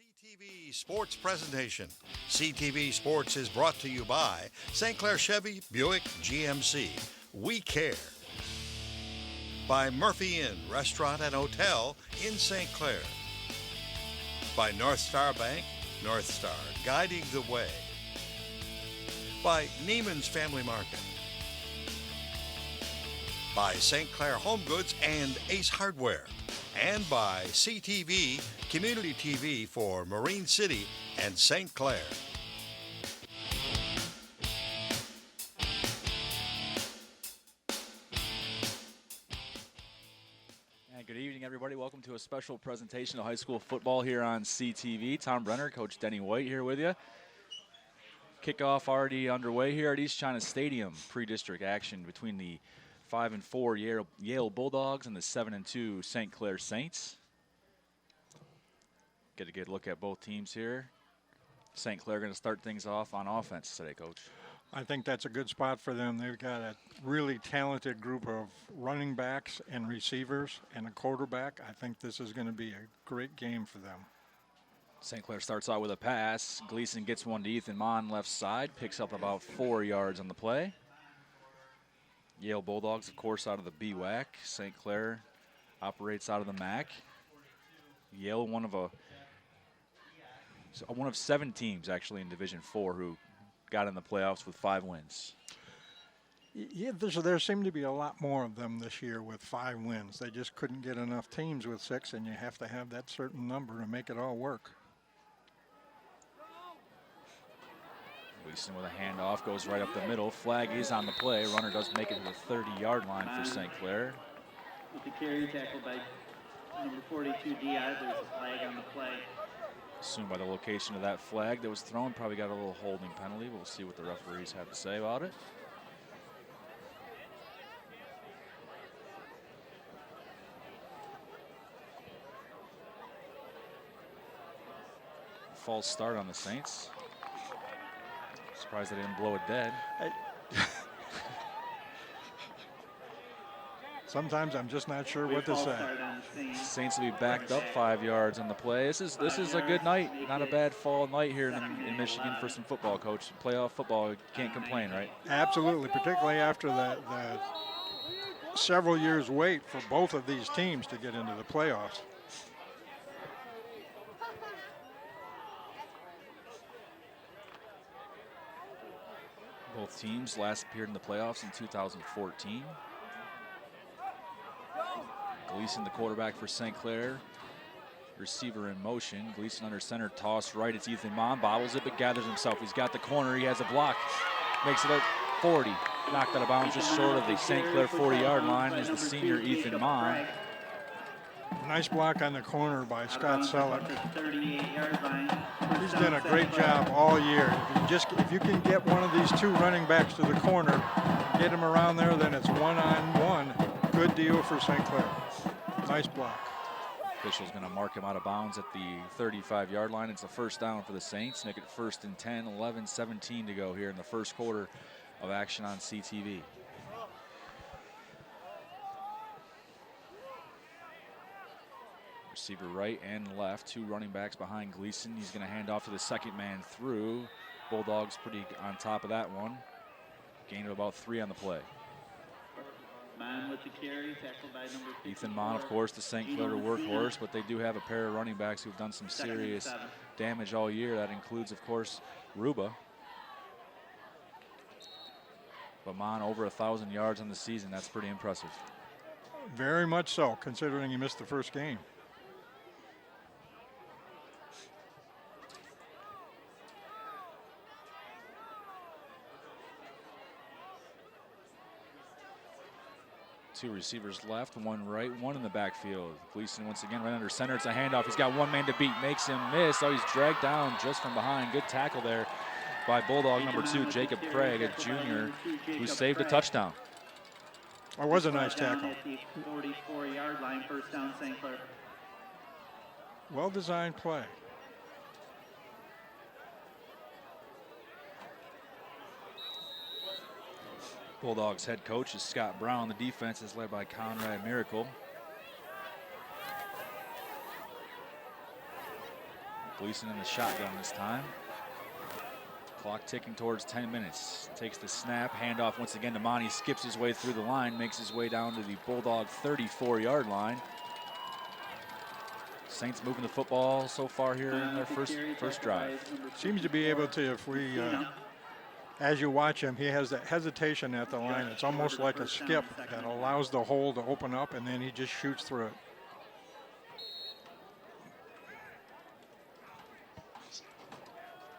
CTV Sports Presentation. CTV Sports is brought to you by St. Clair Chevy Buick GMC. We care. By Murphy Inn Restaurant and Hotel in St. Clair. By North Star Bank, North Star, guiding the way. By Neiman's Family Market. By St. Clair Home Goods and Ace Hardware. And by CTV, Community TV for Marine City and St. Clair. And good evening, everybody. Welcome to a special presentation of high school football here on CTV. Tom Brenner, Coach Denny White here with you. Kickoff already underway here at East China Stadium. Pre-district action between the 5-4 Yale Bulldogs and the 7-2 St. Clair Saints. Get a good look at both teams here. St. Clair going to start things off on offense today, Coach. I think that's a good spot for them. They've got a really talented group of running backs and receivers and a quarterback. I think this is going to be a great game for them. St. Clair starts out with a pass. Gleason gets one to Ethan Mon left side, picks up about 4 yards on the play. Yale Bulldogs, of course, out of the BWAC. St. Clair operates out of the MAC. Yale, one of 7 teams actually in Division IV who got in the playoffs with 5 wins. Yeah, there seem to be a lot more of them this year with 5 wins. They just couldn't get enough teams with 6, and you have to have that certain number to make it all work. Gleason with a handoff, goes right up the middle. Flag is on the play. Runner does make it to the 30-yard line for St. Clair. With the carry tackle by number 42, Diaz. There's a flag on the play. Assumed by the location of that flag that was thrown, probably got a little holding penalty. We'll see what the referees have to say about it. False start on the Saints. Surprised they didn't blow it dead. Sometimes I'm just not sure what to say. Saints will be backed up 5 yards on the play. This is a good night. Not a bad fall night here in Michigan for some football, Coach. Playoff football, can't complain, right? Absolutely, particularly after the several years wait for both of these teams to get into the playoffs. Both teams last appeared in the playoffs in 2014. Gleason, the quarterback for St. Clair. Receiver in motion. Gleason under center, toss right. It's Ethan Mon. Bobbles it, but gathers himself. He's got the corner. He has a block. Makes it at 40. Knocked out of bounds just short of the St. Clair 40-yard line is the senior Ethan Mon. Nice block on the corner by Scott Selleck. He's done a great job all year. If you can get one of these 2 running backs to the corner, get him around there, then it's 1-on-1. Good deal for St. Clair. Nice block. Official's going to mark him out of bounds at the 35-yard line. It's a first down for the Saints. Make it 1st and 10, 11, 17 to go here in the first quarter of action on CTV. Receiver right and left, 2 running backs behind Gleason. He's going to hand off to the second man through. Bulldogs pretty on top of that one. Gain of about 3 on the play. Mon with the carry, tackled by number 54. Ethan Mon, of course, the St. Clair workhorse, but they do have a pair of running backs who've done some serious damage all year. That includes, of course, Ruba. But Mon over 1,000 yards on the season. That's pretty impressive. Very much so, considering he missed the first game. Two receivers left, 1 right, 1 in the backfield. Gleason once again right under center. It's a handoff. He's got 1 man to beat. Makes him miss. Oh, he's dragged down just from behind. Good tackle there by Bulldog number 2, Jacob Craig, a junior, who saved a touchdown. That was a nice tackle. 44-yard line, first down, St. Clair. Well-designed play. Bulldogs head coach is Scott Brown. The defense is led by Conrad Miracle. Gleason in the shotgun this time. Clock ticking towards 10 minutes. Takes the snap, handoff once again to Monty, skips his way through the line, makes his way down to the Bulldog 34-yard line. Saints moving the football so far here in their first drive. Seems to be able to, if we, as you watch him, he has that hesitation at the line. It's almost like a skip that allows the hole to open up, and then he just shoots through it.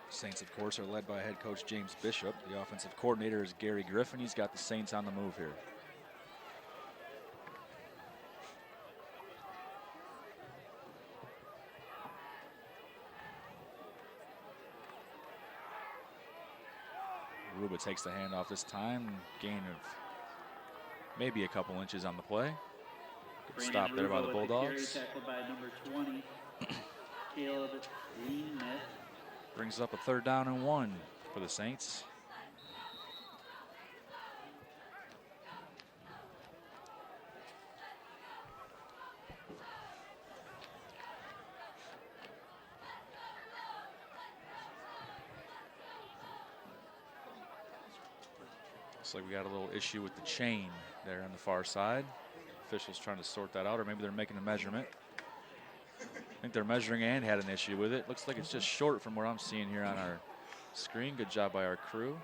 Saints, of course, are led by head coach James Bishop. The offensive coordinator is Gary Griffin. He's got the Saints on the move here. Ruba takes the handoff this time. Gain of maybe a couple inches on the play. Good stop there by the Bulldogs. Tackled by number 20, Caleb Lean. Brings up a 3rd down and 1 for the Saints. Looks like we got a little issue with the chain there on the far side. Officials trying to sort that out, or maybe they're making a measurement. I think they're measuring and had an issue with it. Looks like it's just short from what I'm seeing here on our screen. Good job by our crew.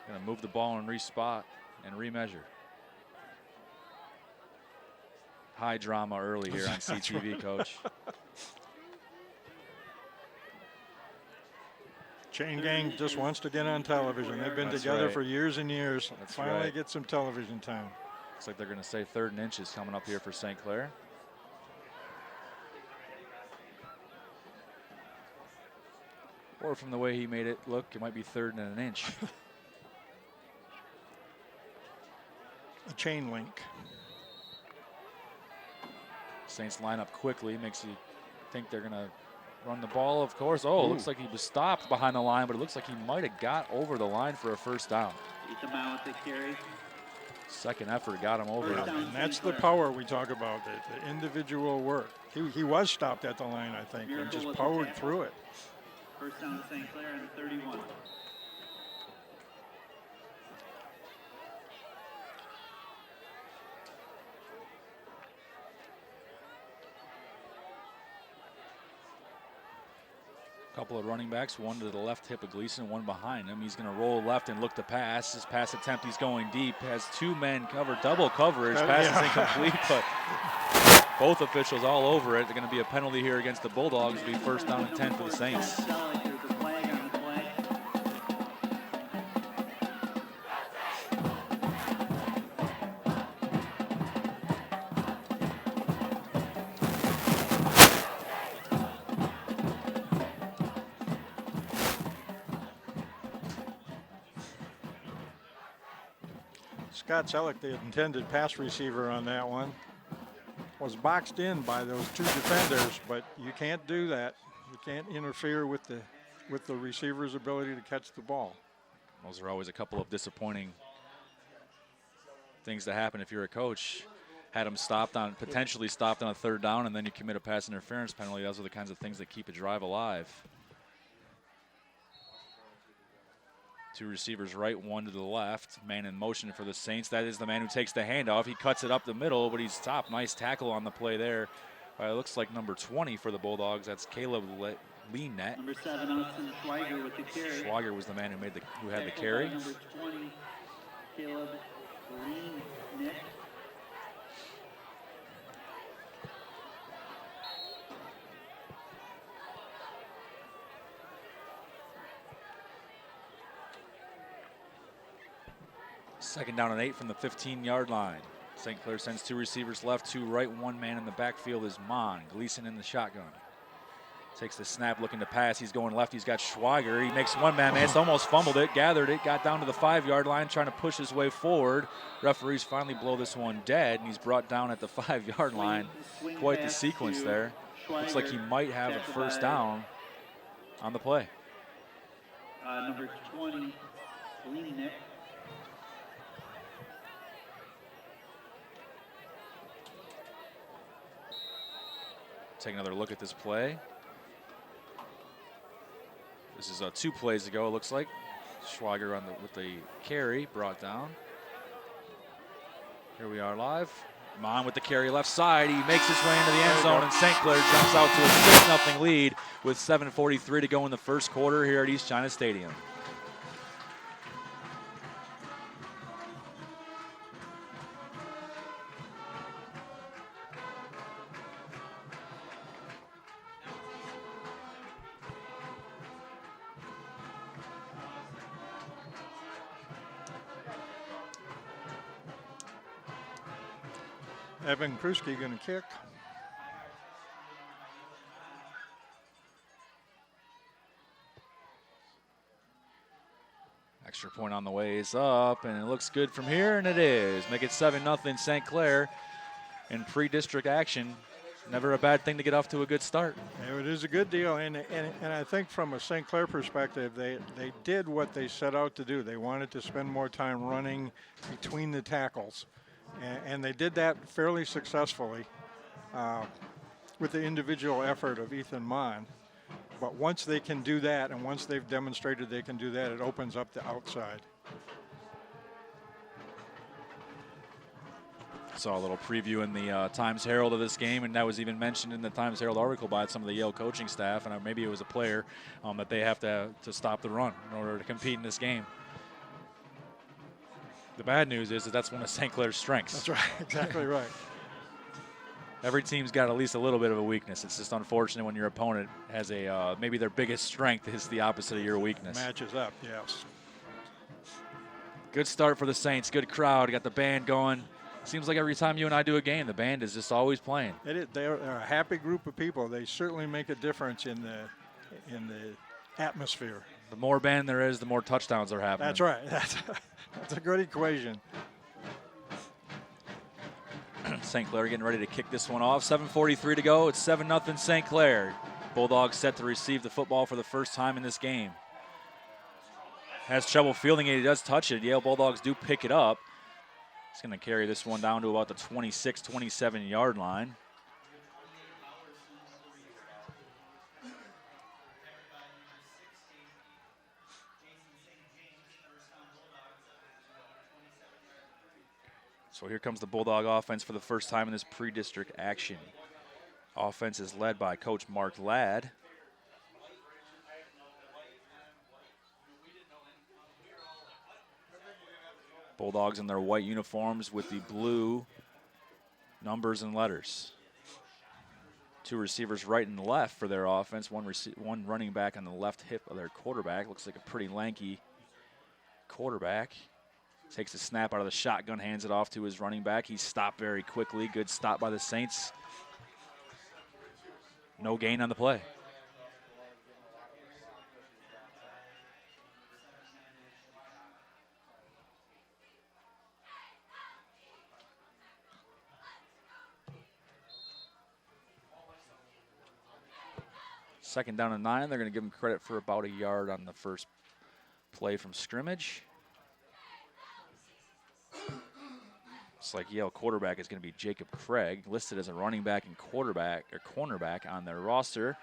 Gonna move the ball and respot and remeasure. High drama early here on CTV, right. Coach. Chain gang just wants to get on television. They've been together for years and years. Finally get some television time. Looks like they're going to say 3rd and inches coming up here for St. Clair. Or from the way he made it look, it might be 3rd and an inch. A chain link. Saints line up quickly, makes you think they're going to run the ball, of course. Oh, it looks like he was stopped behind the line, but it looks like he might have got over the line for a 1st down. Ethan with the carry. Second effort got him over. And that's the power we talk about, the individual work. He was stopped at the line, I think, and just powered through it. 1st down to St. Clair and 31. Couple of running backs, one to the left hip of Gleason, one behind him. He's going to roll left and look to pass. His pass attempt, he's going deep. Has 2 men covered, double coverage. Pass is incomplete, but both officials all over it. They're going to be a penalty here against the Bulldogs. It'll be 1st down and 10 for the Saints. Scott Selleck, the intended pass receiver on that one, was boxed in by those 2 defenders, but you can't do that. You can't interfere with the receiver's ability to catch the ball. Those are always a couple of disappointing things to happen if you're a coach. Had him potentially stopped on a 3rd down, and then you commit a pass interference penalty. Those are the kinds of things that keep a drive alive. 2 receivers right, 1 to the left. Man in motion for the Saints. That is the man who takes the handoff. He cuts it up the middle, but he's stopped. Nice tackle on the play there. It looks like number 20 for the Bulldogs. That's Caleb Lean-net. Number 7, Austin Schweiger with the carry. Schweiger was the man who had the carry. Number 20, Caleb Lean-net. Second down and 8 from the 15-yard line. St. Clair sends 2 receivers left, 2 right, 1 man in the backfield is Mon. Gleason in the shotgun. Takes the snap, looking to pass. He's going left. He's got Schweiger. He makes 1 man miss, almost fumbled it, gathered it, got down to the 5-yard line, trying to push his way forward. Referees finally blow this one dead, and he's brought down at the 5-yard line. Quite the sequence there. Looks like he might have a 1st down on the play. Number 20, Lean-net. take another look at this play. This is 2 plays ago, it looks like. Schweiger with the carry, brought down. Here we are live. Mon with the carry left side. He makes his way into the end zone, and St. Clair jumps out to a 6-0 lead with 7:43 to go in the first quarter here at East China Stadium. Evan Kruski going to kick. Extra point on the way is up, and it looks good from here, and it is. Make it 7-0 St. Clair in pre-district action. Never a bad thing to get off to a good start. Yeah, it is a good deal, and I think from a St. Clair perspective, they did what they set out to do. They wanted to spend more time running between the tackles. And they did that fairly successfully with the individual effort of Ethan Mon. But once they can do that, and once they've demonstrated they can do that, it opens up the outside. Saw a little preview in the Times Herald of this game, and that was even mentioned in the Times Herald article by some of the Yale coaching staff, and maybe it was a player, that they have to stop the run in order to compete in this game. The bad news is that that's one of St. Clair's strengths. That's right, exactly right. Every team's got at least a little bit of a weakness. It's just unfortunate when your opponent has maybe their biggest strength is the opposite of your weakness. Matches up, yes. Good start for the Saints. Good crowd. Got the band going. Seems like every time you and I do a game, the band is just always playing. They're a happy group of people. They certainly make a difference in the atmosphere. The more band there is, the more touchdowns are happening. That's right. That's a good equation. St. Clair getting ready to kick this one off. 7:43 to go. It's 7-0 St. Clair. Bulldogs set to receive the football for the first time in this game. Has trouble fielding it. He does touch it. Yale Bulldogs do pick it up. He's going to carry this one down to about the 26, 27-yard line. So here comes the Bulldog offense for the first time in this pre-district action. Offense is led by Coach Mark Ladd. Bulldogs in their white uniforms with the blue numbers and letters. 2 receivers right and left for their offense. One running back on the left hip of their quarterback. Looks like a pretty lanky quarterback. Takes a snap out of the shotgun, hands it off to his running back. He's stopped very quickly. Good stop by the Saints. No gain on the play. Second down and 9. They're going to give him credit for about a yard on the first play from scrimmage. Looks like Yale quarterback is going to be Jacob Craig, listed as a running back and cornerback on their roster.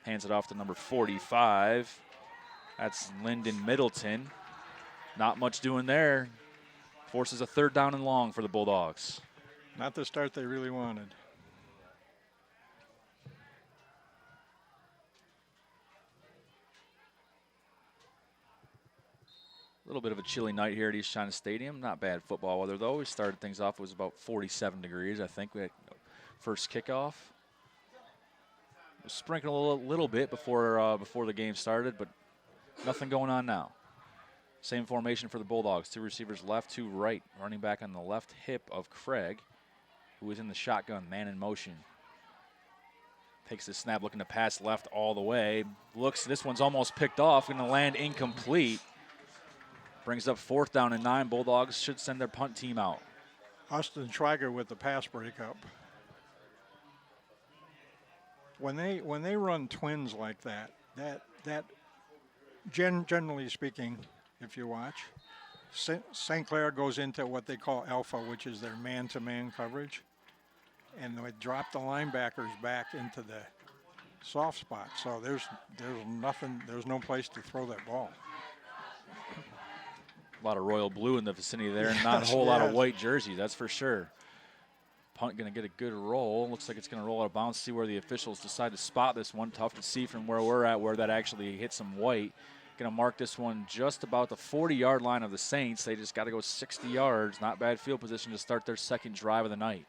Hands it off to number 45. That's Lyndon Middleton. Not much doing there. Forces a 3rd down and long for the Bulldogs. Not the start they really wanted. A little bit of a chilly night here at East China Stadium. Not bad football weather, though. We started things off, it was about 47 degrees, I think, we had first kickoff. It was sprinkling a little bit before the game started, but nothing going on now. Same formation for the Bulldogs. 2 receivers left, 2 right. Running back on the left hip of Craig, who is in the shotgun, man in motion. Takes the snap, looking to pass left all the way. Looks, this one's almost picked off, going to land incomplete. Brings up 4th down and 9. Bulldogs should send their punt team out. Austin Schweiger with the pass breakup. When they run twins like that generally speaking, if you watch, St. Clair goes into what they call alpha, which is their man-to-man coverage. and they dropped the linebackers back into the soft spot. So there's nothing, there's no place to throw that ball. A lot of royal blue in the vicinity there, and not a whole lot of white jerseys, that's for sure. Punt going to get a good roll. Looks like it's going to roll out of bounds. See where the officials decide to spot this one. Tough to see from where we're at, where that actually hit some white. Going to mark this one just about the 40-yard line of the Saints. They just got to go 60 yards. Not bad field position to start their second drive of the night.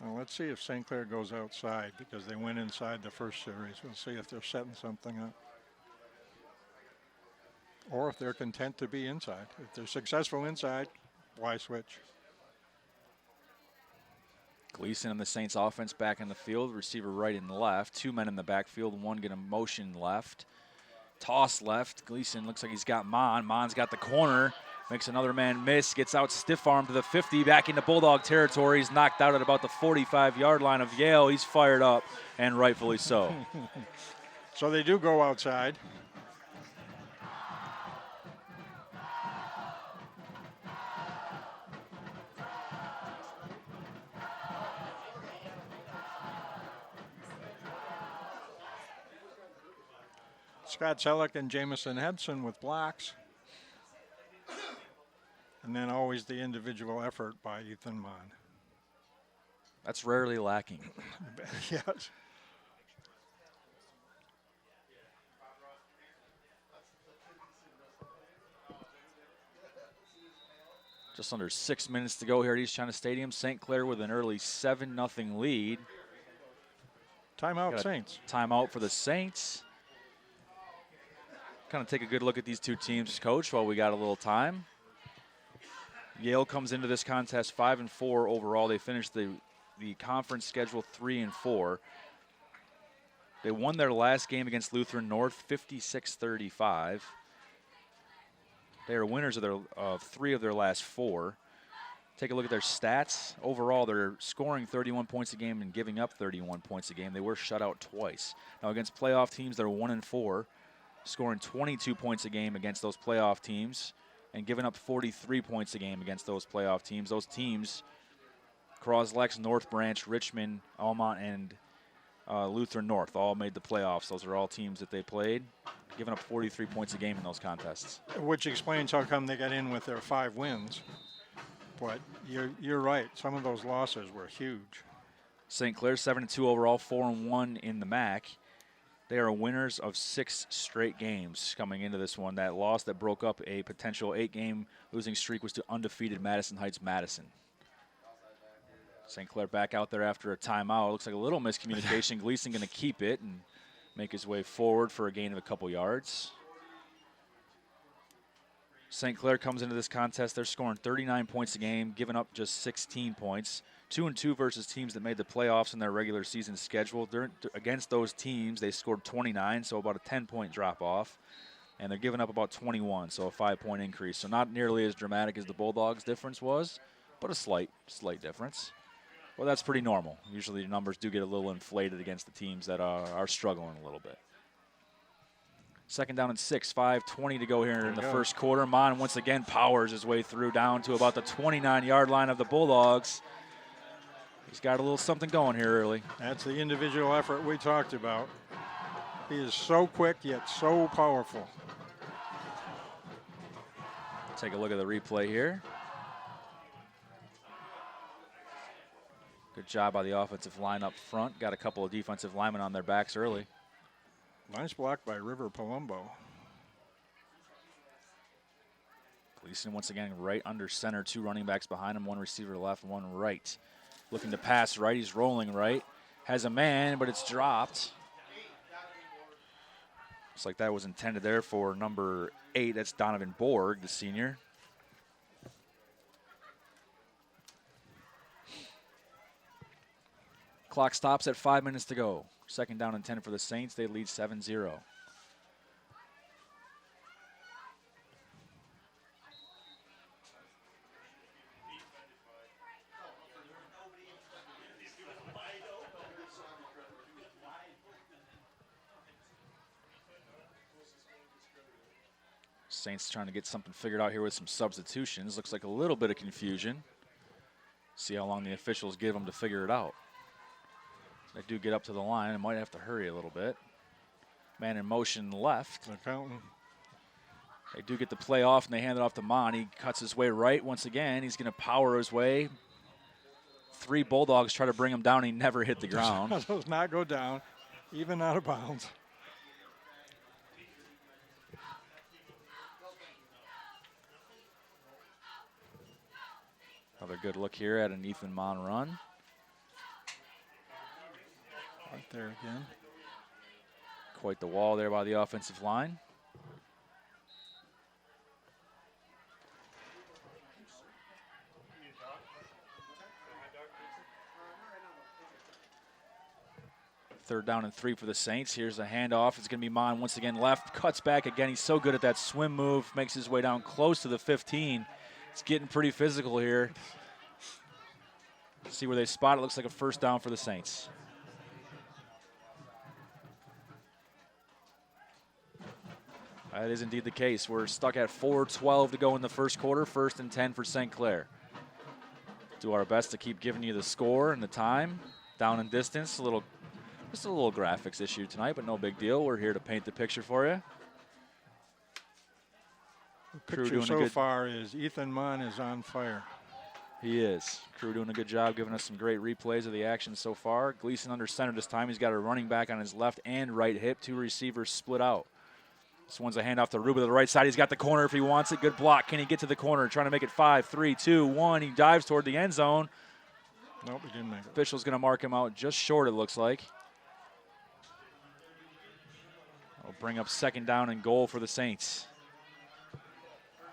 Well, let's see if St. Clair goes outside, because they went inside the first series. We'll see if they're setting something up, or if they're content to be inside. If they're successful inside, why switch? Gleason and the Saints offense back in the field. Receiver right and left. Two men in the backfield. One going to motion left. Toss left. Gleason looks like he's got Mon. Mon's got the corner. Makes another man miss. Gets out stiff arm to the 50. Back into Bulldog territory. He's knocked out at about the 45-yard line of Yale. He's fired up, and rightfully so. So they do go outside. Scott Selleck and Jamison Henson with blocks. And then always the individual effort by Ethan Mon. That's rarely lacking. Yes. Just under 6 minutes to go here at East China Stadium. St. Clair with an early 7-0 lead. Timeout, Saints. Timeout for the Saints. Kind of take a good look at these two teams, Coach, while we got a little time. Yale comes into this contest 5-4 overall. They finished the conference schedule 3-4. They won their last game against Lutheran North 56-35. They are winners of 3 of their last 4. Take a look at their stats. Overall, they're scoring 31 points a game and giving up 31 points a game. They were shut out twice. Now against playoff teams, they're 1-4, scoring 22 points a game against those playoff teams and giving up 43 points a game against those playoff teams. Those teams, Croslex, North Branch, Richmond, Almont, and Lutheran North all made the playoffs. Those are all teams that they played, giving up 43 points a game in those contests. Which explains how come they got in with their 5 wins. But you're right. Some of those losses were huge. St. Clair 7-2 overall, 4-1 in the MAC. They are winners of 6 straight games coming into this one. That loss that broke up a potential 8-game losing streak was to undefeated Madison Heights Madison. St. Clair back out there after a timeout. Looks like a little miscommunication. Gleason going to keep it and make his way forward for a gain of a couple yards. St. Clair comes into this contest. They're scoring 39 points a game, giving up just 16 points. 2-2 versus teams that made the playoffs in their regular season schedule. Against those teams, they scored 29, so about a 10-point drop-off. And they're giving up about 21, so a 5-point increase. So not nearly as dramatic as the Bulldogs' difference was, but a slight difference. Well, that's pretty normal. Usually the numbers do get a little inflated against the teams that are struggling a little bit. Second down and 6, 5:20 to go here in the first quarter. Mon once again powers his way through down to about the 29-yard line of the Bulldogs. He's got a little something going here early. That's the individual effort we talked about. He is so quick yet so powerful. Take a look at the replay here. Good job by the offensive line up front. Got a couple of defensive linemen on their backs early. Nice block by River Palumbo. Gleason once again right under center. 2 running backs behind him. 1 receiver left, 1 right. Looking to pass right. He's rolling right. Has a man, but it's dropped. Looks like that was intended there for number 8. That's Donovan Borg, the senior. Clock stops at 5 minutes to go. Second down and 10 for the Saints. They lead 7-0. Saints trying to get something figured out here with some substitutions. Looks like a little bit of confusion. See how long the officials give them to figure it out. They do get up to the line and might have to hurry a little bit. Man in motion left. They're counting. They do get the play off, and they hand it off to Mon. He cuts his way right once again. He's going to power his way. 3 Bulldogs try to bring him down. He never hit the ground. Does not go down, even out of bounds. Another good look here at an Ethan Mon run. Right there again. Quite the wall there by the offensive line. Third down and 3 for the Saints. Here's a handoff. It's going to be Mon once again left. Cuts back again. He's so good at that swim move. Makes his way down close to the 15. It's getting pretty physical here. See where they spot it. Looks like a first down for the Saints. That is indeed the case. We're stuck at 4:12 to go in the first quarter. 1st and 10 for St. Clair. Do our best to keep giving you the score and the time. Down in distance. Just a little graphics issue tonight, but no big deal. We're here to paint the picture for you. The picture so far is Ethan Mon is on fire. He is. Crew doing a good job giving us some great replays of the action so far. Gleason under center this time. He's got a running back on his left and right hip. 2 receivers split out. This one's a handoff to Ruben to the right side. He's got the corner if he wants it. Good block. Can he get to the corner? Trying to make it 5, 3, 2, 1. He dives toward the end zone. Nope, he didn't make it. Official's going to mark him out just short, it looks like. It'll bring up 2nd down and goal for the Saints.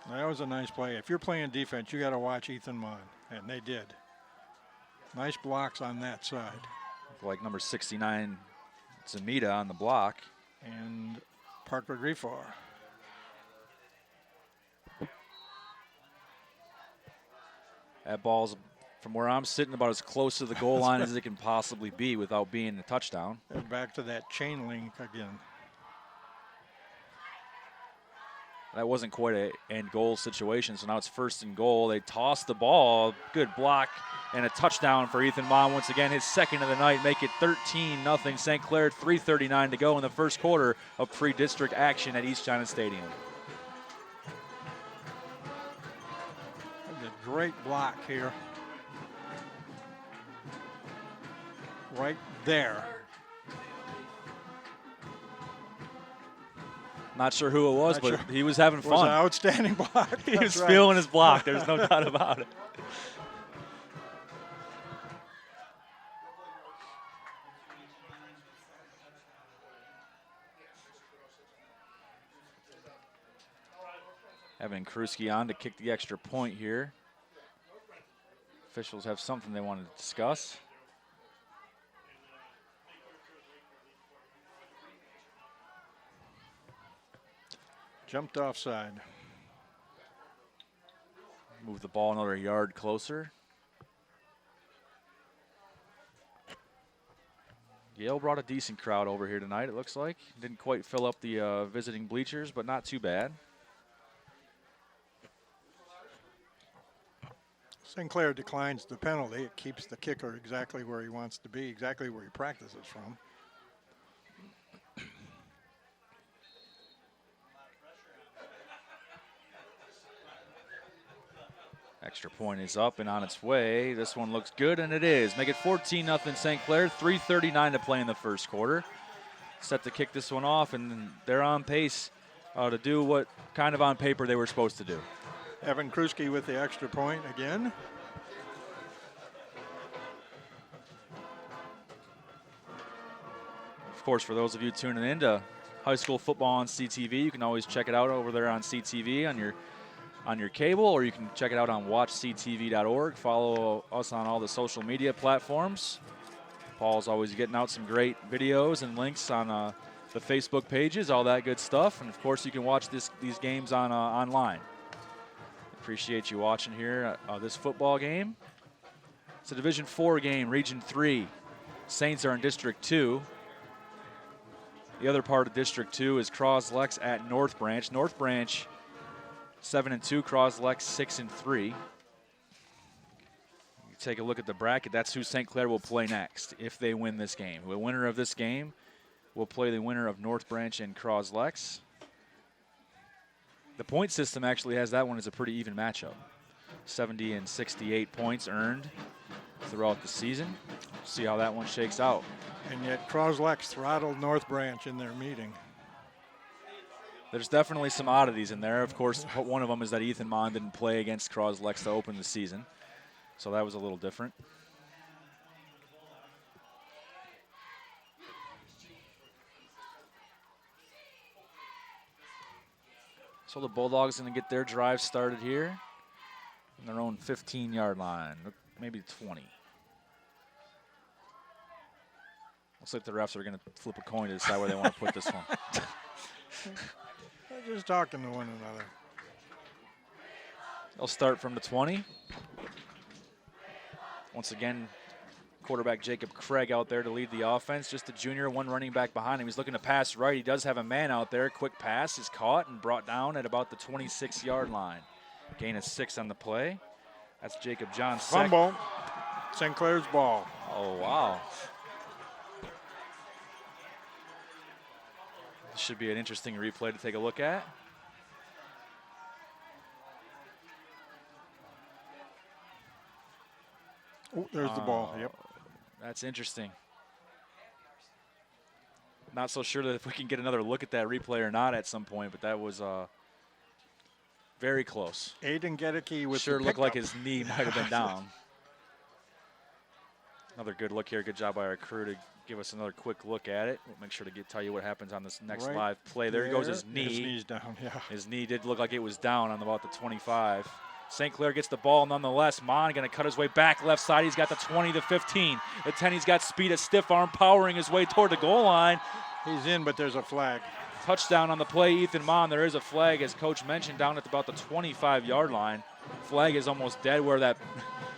That was a nice play. If you're playing defense, you got to watch Ethan Mon, and they did. Nice blocks on that side. Like number 69, Zamita on the block. And Parker Grifar. That ball's, from where I'm sitting, about as close to the goal line as it can possibly be without being a touchdown. And back to that chain link again. That wasn't quite an end goal situation, so now it's 1st and goal. They toss the ball. Good block and a touchdown for Ethan Mon once again, his 2nd of the night. Make it 13-0 St. Clair, 3:39 to go in the first quarter of pre-district action at East China Stadium. That's a great block here. Right there. Not sure who it was, but he was having fun. It was an outstanding block. He was feeling his block. There's no doubt about it. Evan Kruski on to kick the extra point here. Officials have something they want to discuss. Jumped offside. Move the ball another yard closer. Yale brought a decent crowd over here tonight, it looks like. Didn't quite fill up the visiting bleachers, but not too bad. St. Clair declines the penalty. It keeps the kicker exactly where he wants to be, exactly where he practices from. Extra point is up and on its way. This one looks good, and it is. Make it 14-0 St. Clair, 3:39 to play in the first quarter. Set to kick this one off, and they're on pace to do what kind of on paper they were supposed to do. Evan Kruski with the extra point again. Of course, for those of you tuning in to high school football on CTV, you can always check it out over there on CTV on your cable, or you can check it out on watchctv.org. Follow us on all the social media platforms. Paul's always getting out some great videos and links on the Facebook pages, all that good stuff. And, of course, you can watch these games on online. Appreciate you watching here this football game. It's a Division IV game, Region 3. Saints are in District 2. The other part of District 2 is Croslex at North Branch. North Branch 7-2, Croslex 6-3. take a look at the bracket, that's who St. Clair will play next if they win this game. The winner of this game will play the winner of North Branch and Croslex. The point system actually has that one as a pretty even matchup. 70 and 68 points earned throughout the season. See how that one shakes out. And yet Croslex throttled North Branch in their meeting. There's definitely some oddities in there. Of course, one of them is that Ethan Mon didn't play against Croslex to open the season. So that was a little different. So the Bulldogs going to get their drive started here on their own 15-yard line, maybe 20. Looks like the refs are going to flip a coin to decide where they want to put this one. They're just talking to one another. They'll start from the 20. Once again, quarterback Jacob Craig out there to lead the offense. Just a junior, one running back behind him. He's looking to pass right. He does have a man out there. Quick pass is caught and brought down at about the 26-yard line. Gain of 6 on the play. That's Jacob John's fumble. St. Clair's ball. Oh, wow. This should be an interesting replay to take a look at. Oh, there's the ball. Yep. That's interesting. Not so sure that if we can get another look at that replay or not at some point, but that was very close. Aiden Gedeke with sure the looked like pickup. his knee might have been down. Another good look here. Good job by our crew to give us another quick look at it. We'll make sure to tell you what happens on this next live play. There goes his knee. His knee's down, yeah. His knee did look like it was down on about the 25. St. Clair gets the ball nonetheless. Mon going to cut his way back left side. He's got the 20, the 15. The 10, he's got speed, a stiff arm, powering his way toward the goal line. He's in, but there's a flag. Touchdown on the play, Ethan Mon. There is a flag, as Coach mentioned, down at about the 25-yard line. Flag is almost dead where that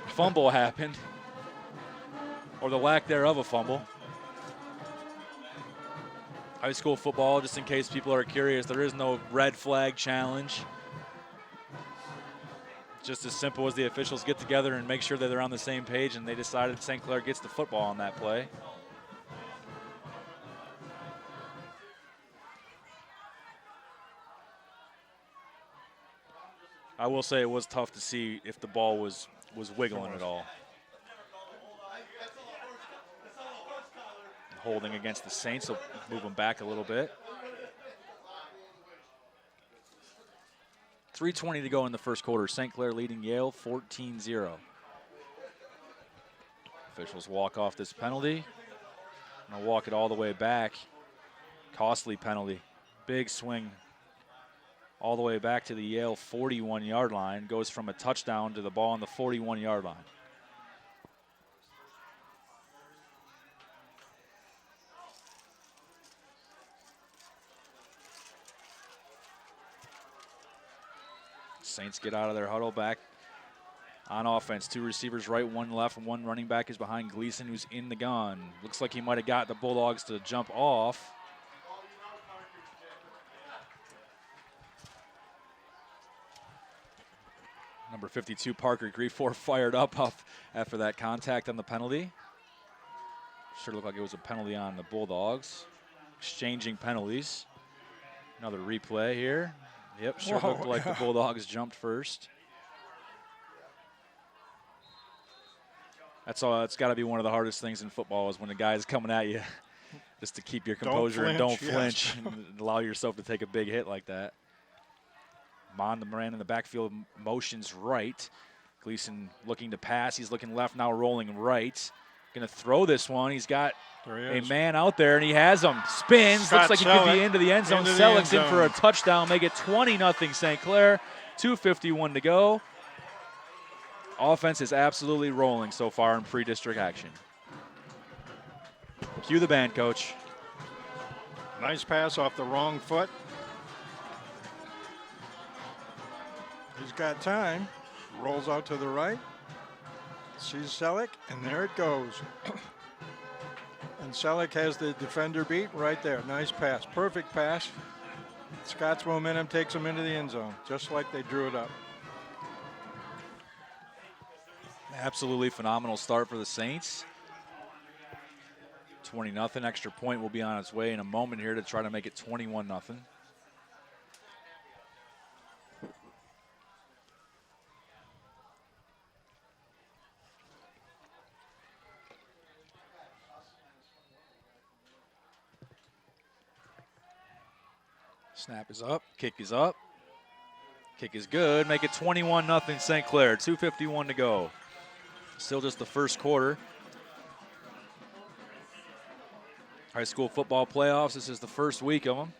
fumble happened, or the lack thereof a fumble. High school football, just in case people are curious, there is no red flag challenge. Just as simple as the officials get together and make sure that they're on the same page, and they decided St. Clair gets the football on that play. I will say it was tough to see if the ball was wiggling at all. Holding against the Saints, so move them back a little bit. 3:20 to go in the first quarter. St. Clair leading Yale 14-0. Officials walk off this penalty. And they'll walk it all the way back. Costly penalty. Big swing all the way back to the Yale 41-yard line. Goes from a touchdown to the ball on the 41-yard line. Saints get out of their huddle back on offense. 2 receivers right, 1 left, and 1 running back is behind Gleason, who's in the gun. Looks like he might have got the Bulldogs to jump off. Number 52, Parker Griefor, fired up after that contact on the penalty. Sure looked like it was a penalty on the Bulldogs. Exchanging penalties. Another replay here. Yep, sure looked like the Bulldogs jumped first. That's all. It's got to be one of the hardest things in football is when a guy's coming at you, just to keep your composure and don't flinch and allow yourself to take a big hit like that. Mon, the man in the backfield, motions right. Gleason looking to pass. He's looking left, now rolling right. Going to throw this one. He's got a man out there, and he has him. Spins. Looks like he could be into the end zone. Selig's in for a touchdown. Make it 20-0 St. Clair. 2:51 to go. Offense is absolutely rolling so far in pre-district action. Cue the band, Coach. Nice pass off the wrong foot. He's got time. Rolls out to the right. Sees Selick, and there it goes. And Selick has the defender beat right there. Nice pass. Perfect pass. Scott's momentum takes him into the end zone, just like they drew it up. Absolutely phenomenal start for the Saints. 20-0. Extra point will be on its way in a moment here to try to make it 21-0. Snap is up, kick is up. Kick is good, make it 21-0 St. Clair, 2:51 to go. Still just the first quarter. High school football playoffs, this is the first week of them.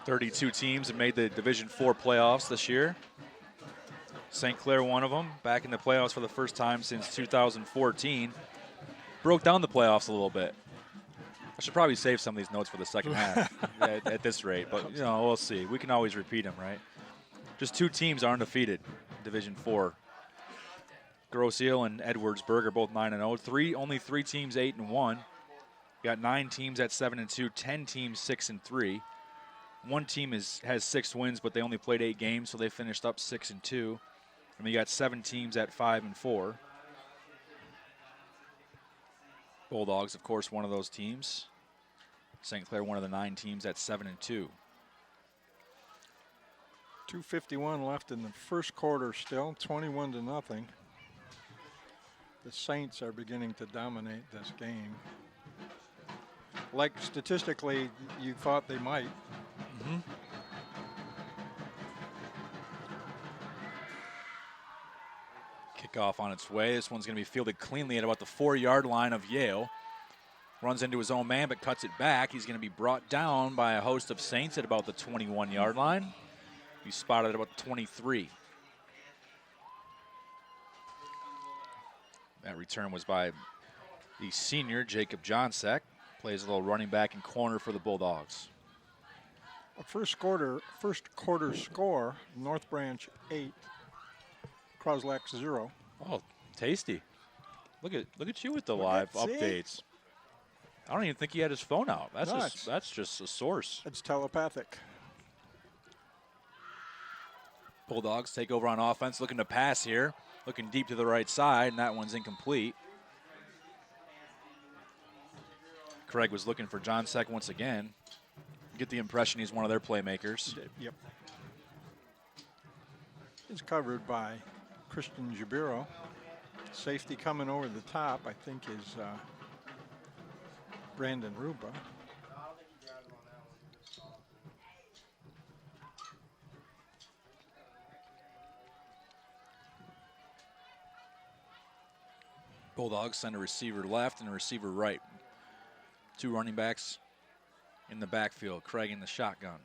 32 teams have made the Division IV playoffs this year. St. Clair, one of them, back in the playoffs for the first time since 2014. Broke down the playoffs a little bit. I should probably save some of these notes for the second half at this rate, but you know, we'll see. We can always repeat them, right? Just 2 teams are undefeated in Division IV. Grosse Ile and Edwardsburg are both 9-0. Only 3 teams 8-1. Got 9 teams at 7-2. 10 teams 6-3. One team has 6 wins, but they only played 8 games, so they finished up 6-2. And we got 7 teams at 5-4. Bulldogs, of course, one of those teams. St. Clair, one of the 9 teams at 7-2. 2:51 left in the first quarter still, 21-0. The Saints are beginning to dominate this game. Like statistically, you thought they might. Mm-hmm. Kickoff on its way. This one's going to be fielded cleanly at about the 4-yard line of Yale. Runs into his own man, but cuts it back. He's going to be brought down by a host of Saints at about the 21-yard line. He's spotted at about 23. That return was by the senior, Jacob Johnsek. Plays a little running back and corner for the Bulldogs. A first quarter score, North Branch 8, Croslex 0. Oh, tasty. Look at you with the live updates. I don't even think he had his phone out. That's just a source. It's telepathic. Bulldogs take over on offense, looking to pass here. Looking deep to the right side, and that one's incomplete. Craig was looking for Johnsek once again. Get the impression he's one of their playmakers. Yep. It's covered by Christian Jabiro. Safety coming over the top, I think, is Brandon Ruba. Bulldogs send a receiver left and a receiver right. 2 running backs in the backfield. Craig in the shotgun.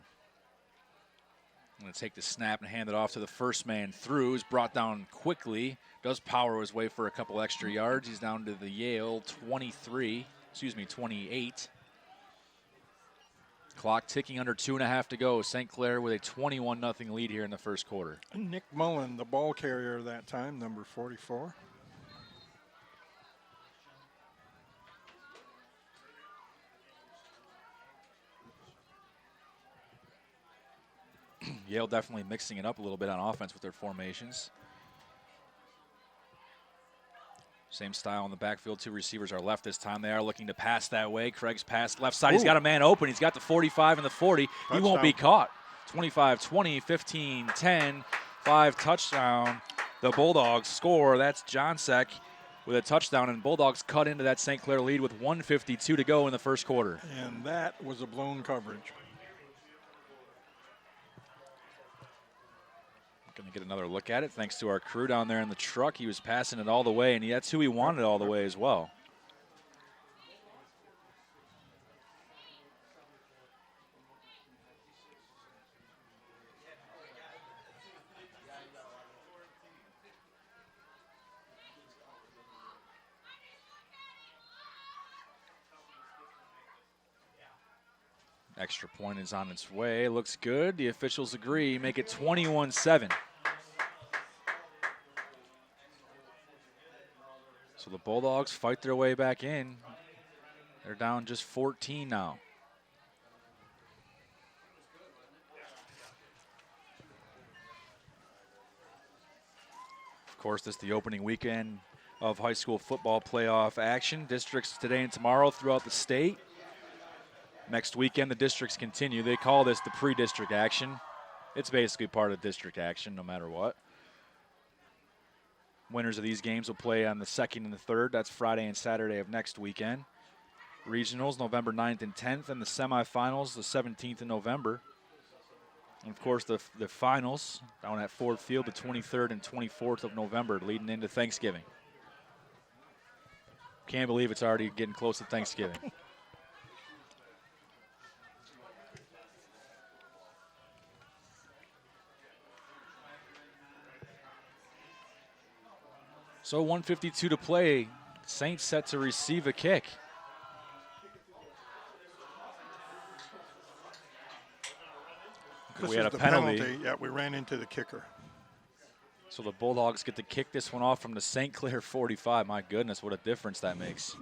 Going to take the snap and hand it off to the first man through. Is brought down quickly. Does power his way for a couple extra yards. He's down to the Yale 28. Clock ticking under 2.5 to go. St. Clair with a 21-0 lead here in the first quarter. Nick Mullen, the ball carrier that time, number 44. Yale definitely mixing it up a little bit on offense with their formations. Same style in the backfield. 2 receivers are left this time. They are looking to pass that way. Craig's pass left side. Ooh. He's got a man open. He's got the 45 and the 40. Touchdown. He won't be caught. 25-20, 15-10, 5 touchdown. The Bulldogs score. That's Johnsek with a touchdown, and Bulldogs cut into that St. Clair lead with 1:52 to go in the first quarter. And that was a blown coverage. Going to get another look at it thanks to our crew down there in the truck. He was passing it all the way, and that's who he wanted all the way as well. Extra point is on its way. Looks good. The officials agree. Make it 21-7. So the Bulldogs fight their way back in. They're down just 14 now. course, this is the opening weekend of high school football playoff action. Districts today and tomorrow throughout the state. Next weekend, the districts continue. They call this the pre-district action. It's basically part of district action no matter what. Winners of these games will play on the 2nd and the 3rd. That's Friday and Saturday of next weekend. Regionals, November 9th and 10th, and the semifinals, the 17th of November. And, of course, the finals down at Ford Field, the 23rd and 24th of November, leading into Thanksgiving. Can't believe it's already getting close to Thanksgiving. So 152 to play. Saints set to receive a kick. We had a penalty. Yeah, we ran into the kicker. So the Bulldogs get to kick this one off from the St. Clair 45. My goodness, what a difference that makes.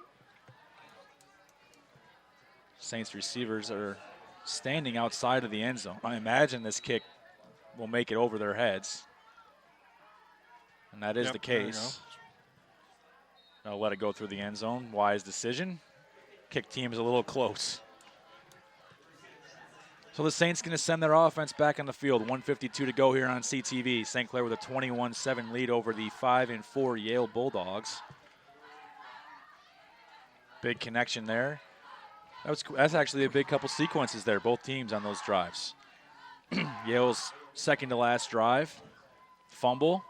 Saints receivers are standing outside of the end zone. I imagine this kick will make it over their heads. And that is the case. I'll let it go through the end zone. Wise decision. Kick team is a little close. So the Saints going to send their offense back on the field. 1:52 to go here on CTV. St. Clair with a 21-7 lead over the 5-4 Yale Bulldogs. Big connection there. That's actually a big couple sequences there, both teams on those drives. Yale's second to last drive. Fumble.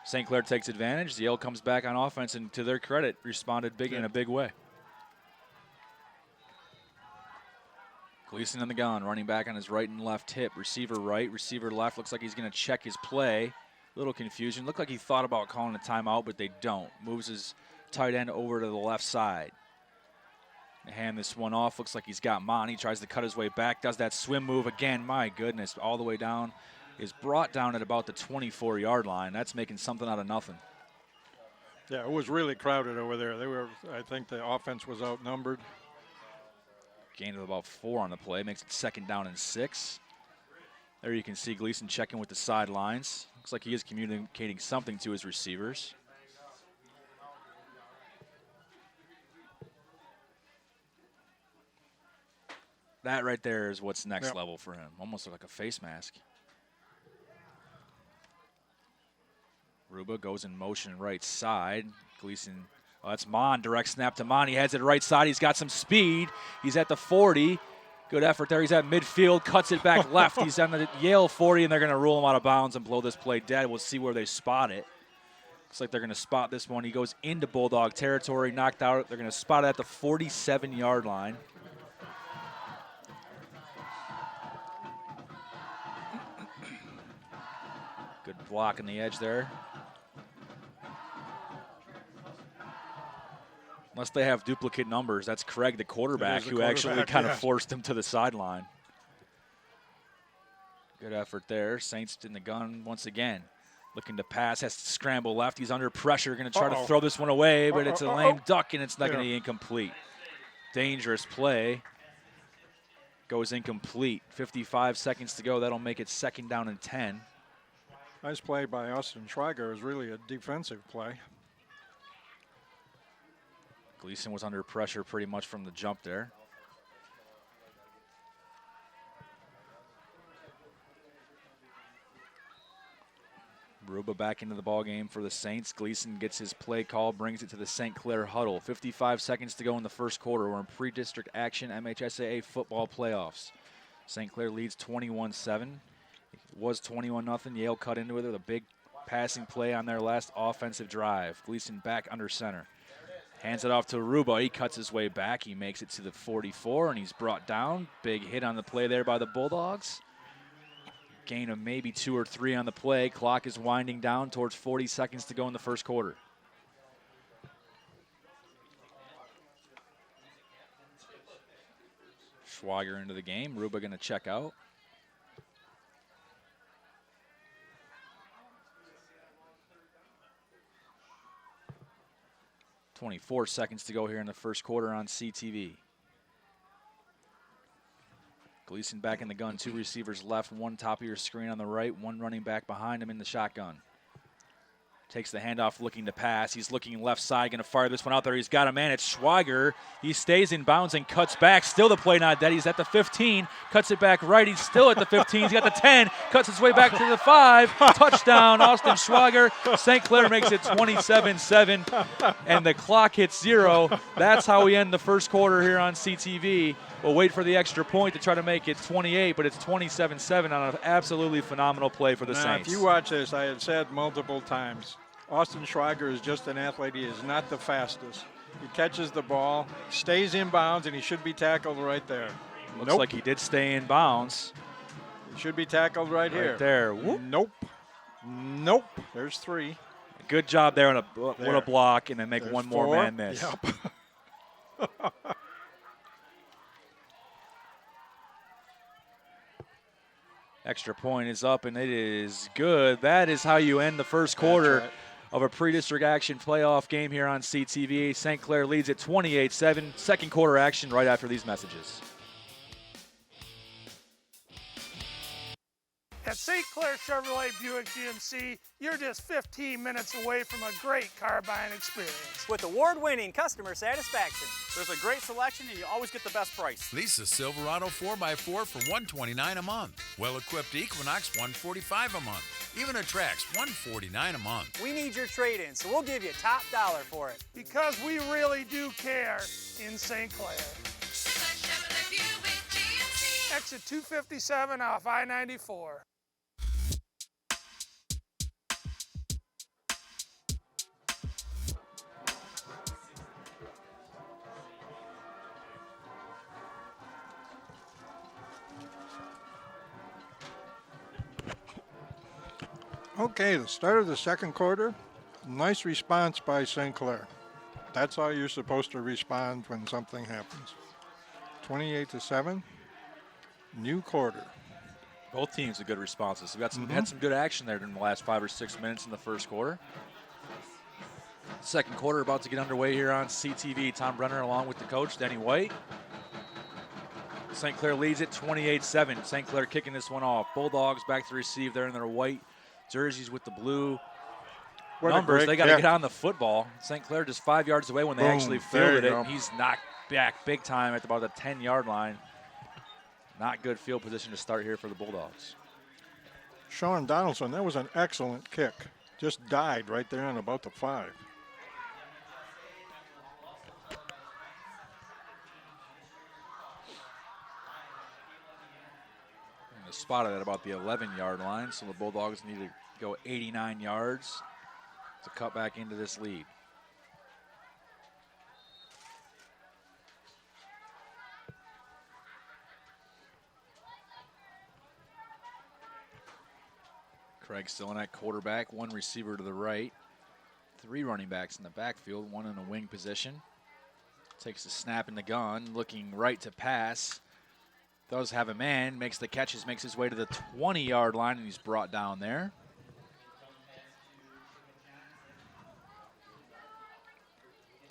St. Clair takes advantage. Yale comes back on offense, and to their credit, responded big in a big way. Gleason in the gun, running back on his right and left hip. Receiver right, receiver left. Looks like he's going to check his play. Little confusion. Looked like he thought about calling a timeout, but they don't. Moves his tight end over to the left side. They hand this one off. Looks like he's got Monty. Tries to cut his way back. Does that swim move again. My goodness, all the way down. Is brought down at about the 24-yard line. That's making something out of nothing. Yeah, it was really crowded over there. I think the offense was outnumbered. Gain of about 4 on the play. Makes it 2nd down and 6. There you can see Gleason checking with the sidelines. Looks like he is communicating something to his receivers. That right there is what's next level for him. Almost like a face mask. Ruba goes in motion right side. Gleason, that's Mon, direct snap to Mon. He heads it right side. He's got some speed. He's at the 40. Good effort there. He's at midfield, cuts it back left. He's on the Yale 40, and they're going to rule him out of bounds and blow this play dead. We'll see where they spot it. Looks like they're going to spot this one. He goes into Bulldog territory, knocked out. They're going to spot it at the 47-yard line. Good block on the edge there. Unless they have duplicate numbers. That's Craig, the quarterback, who actually kind of forced him to the sideline. Good effort there. Saints in the gun once again. Looking to pass, has to scramble left. He's under pressure, going to try to throw this one away, but it's a lame duck, and it's not going to be incomplete. Dangerous play. Goes incomplete. 55 seconds to go. That'll make it 2nd down and 10. Nice play by Austin Schweiger. It was really a defensive play. Gleason was under pressure pretty much from the jump there. Ruba back into the ball game for the Saints. Gleason gets his play call, brings it to the St. Clair huddle. 55 seconds to go in the first quarter. We're in pre-district action, MHSAA football playoffs. St. Clair leads 21-7. It was 21-0. Yale cut into it with a big passing play on their last offensive drive. Gleason back under center. Hands it off to Ruba. He cuts his way back. He makes it to the 44, and he's brought down. Big hit on the play there by the Bulldogs. Gain of maybe 2 or 3 on the play. Clock is winding down towards 40 seconds to go in the first quarter. Schwager into the game. Ruba going to check out. .24 seconds to go here in the first quarter on CTV. Gleason back in the gun. 2 receivers left, 1 top of your screen on the right, 1 running back behind him in the shotgun. Takes the handoff, looking to pass. He's looking left side, going to fire this one out there. He's got a man. It's Schwager. He stays in bounds and cuts back. Still the play not dead. He's at the 15. Cuts it back right. He's still at the 15. He's got the 10. Cuts his way back to the 5. Touchdown, Austin Schwager. St. Clair makes it 27-7, and the clock hits 0. That's how we end the first quarter here on CTV. We'll wait for the extra point to try to make it 28, but it's 27-7 on an absolutely phenomenal play for the Saints. If you watch this, I had said multiple times, Austin Schwager is just an athlete. He is not the fastest. He catches the ball, stays in bounds, and he should be tackled right there. Looks like he did stay in bounds. He should be tackled right here. Right there. Whoop. Nope. There's 3. Good job there on a block, and then make one 4. more man miss. Yep. Extra point is up, and it is good. That is how you end the first quarter of a pre-district action playoff game here on CTV. St. Clair leads at 28-7. Second quarter action right after these messages. At St. Clair Chevrolet Buick GMC, you're just 15 minutes away from a great car buying experience. With award-winning customer satisfaction. There's a great selection and you always get the best price. Lease a Silverado 4x4 for $129 a month. Well-equipped Equinox, $145 a month. Even a Trax, $149 a month. We need your trade-in, so we'll give you top dollar for it. Because we really do care in St. Clair. Exit 257 off I-94. Okay, the start of the second quarter, nice response by St. Clair. That's how you're supposed to respond when something happens. 28-7, new quarter. Both teams have good responses. We had some good action there during the last 5 or 6 minutes in the first quarter. Second quarter about to get underway here on CTV. Tom Brenner along with the coach, Denny White. St. Clair leads it 28-7. St. Clair kicking this one off. Bulldogs back to receive there in their white jerseys with the blue numbers. They got to get on the football. St. Clair just 5 yards away when they actually fielded it. And he's knocked back big time at about the 10-yard line. Not good field position to start here for the Bulldogs. Sean Donaldson, that was an excellent kick. Just died right there on about the 5. Spotted at about the 11-yard line, so the Bulldogs need to go 89 yards to cut back into this lead. Craig still in at quarterback, 1 receiver to the right, 3 running backs in the backfield, 1 in a wing position. Takes the snap in the gun, looking right to pass. Does have a man, makes the catches, makes his way to the 20-yard line, and he's brought down there.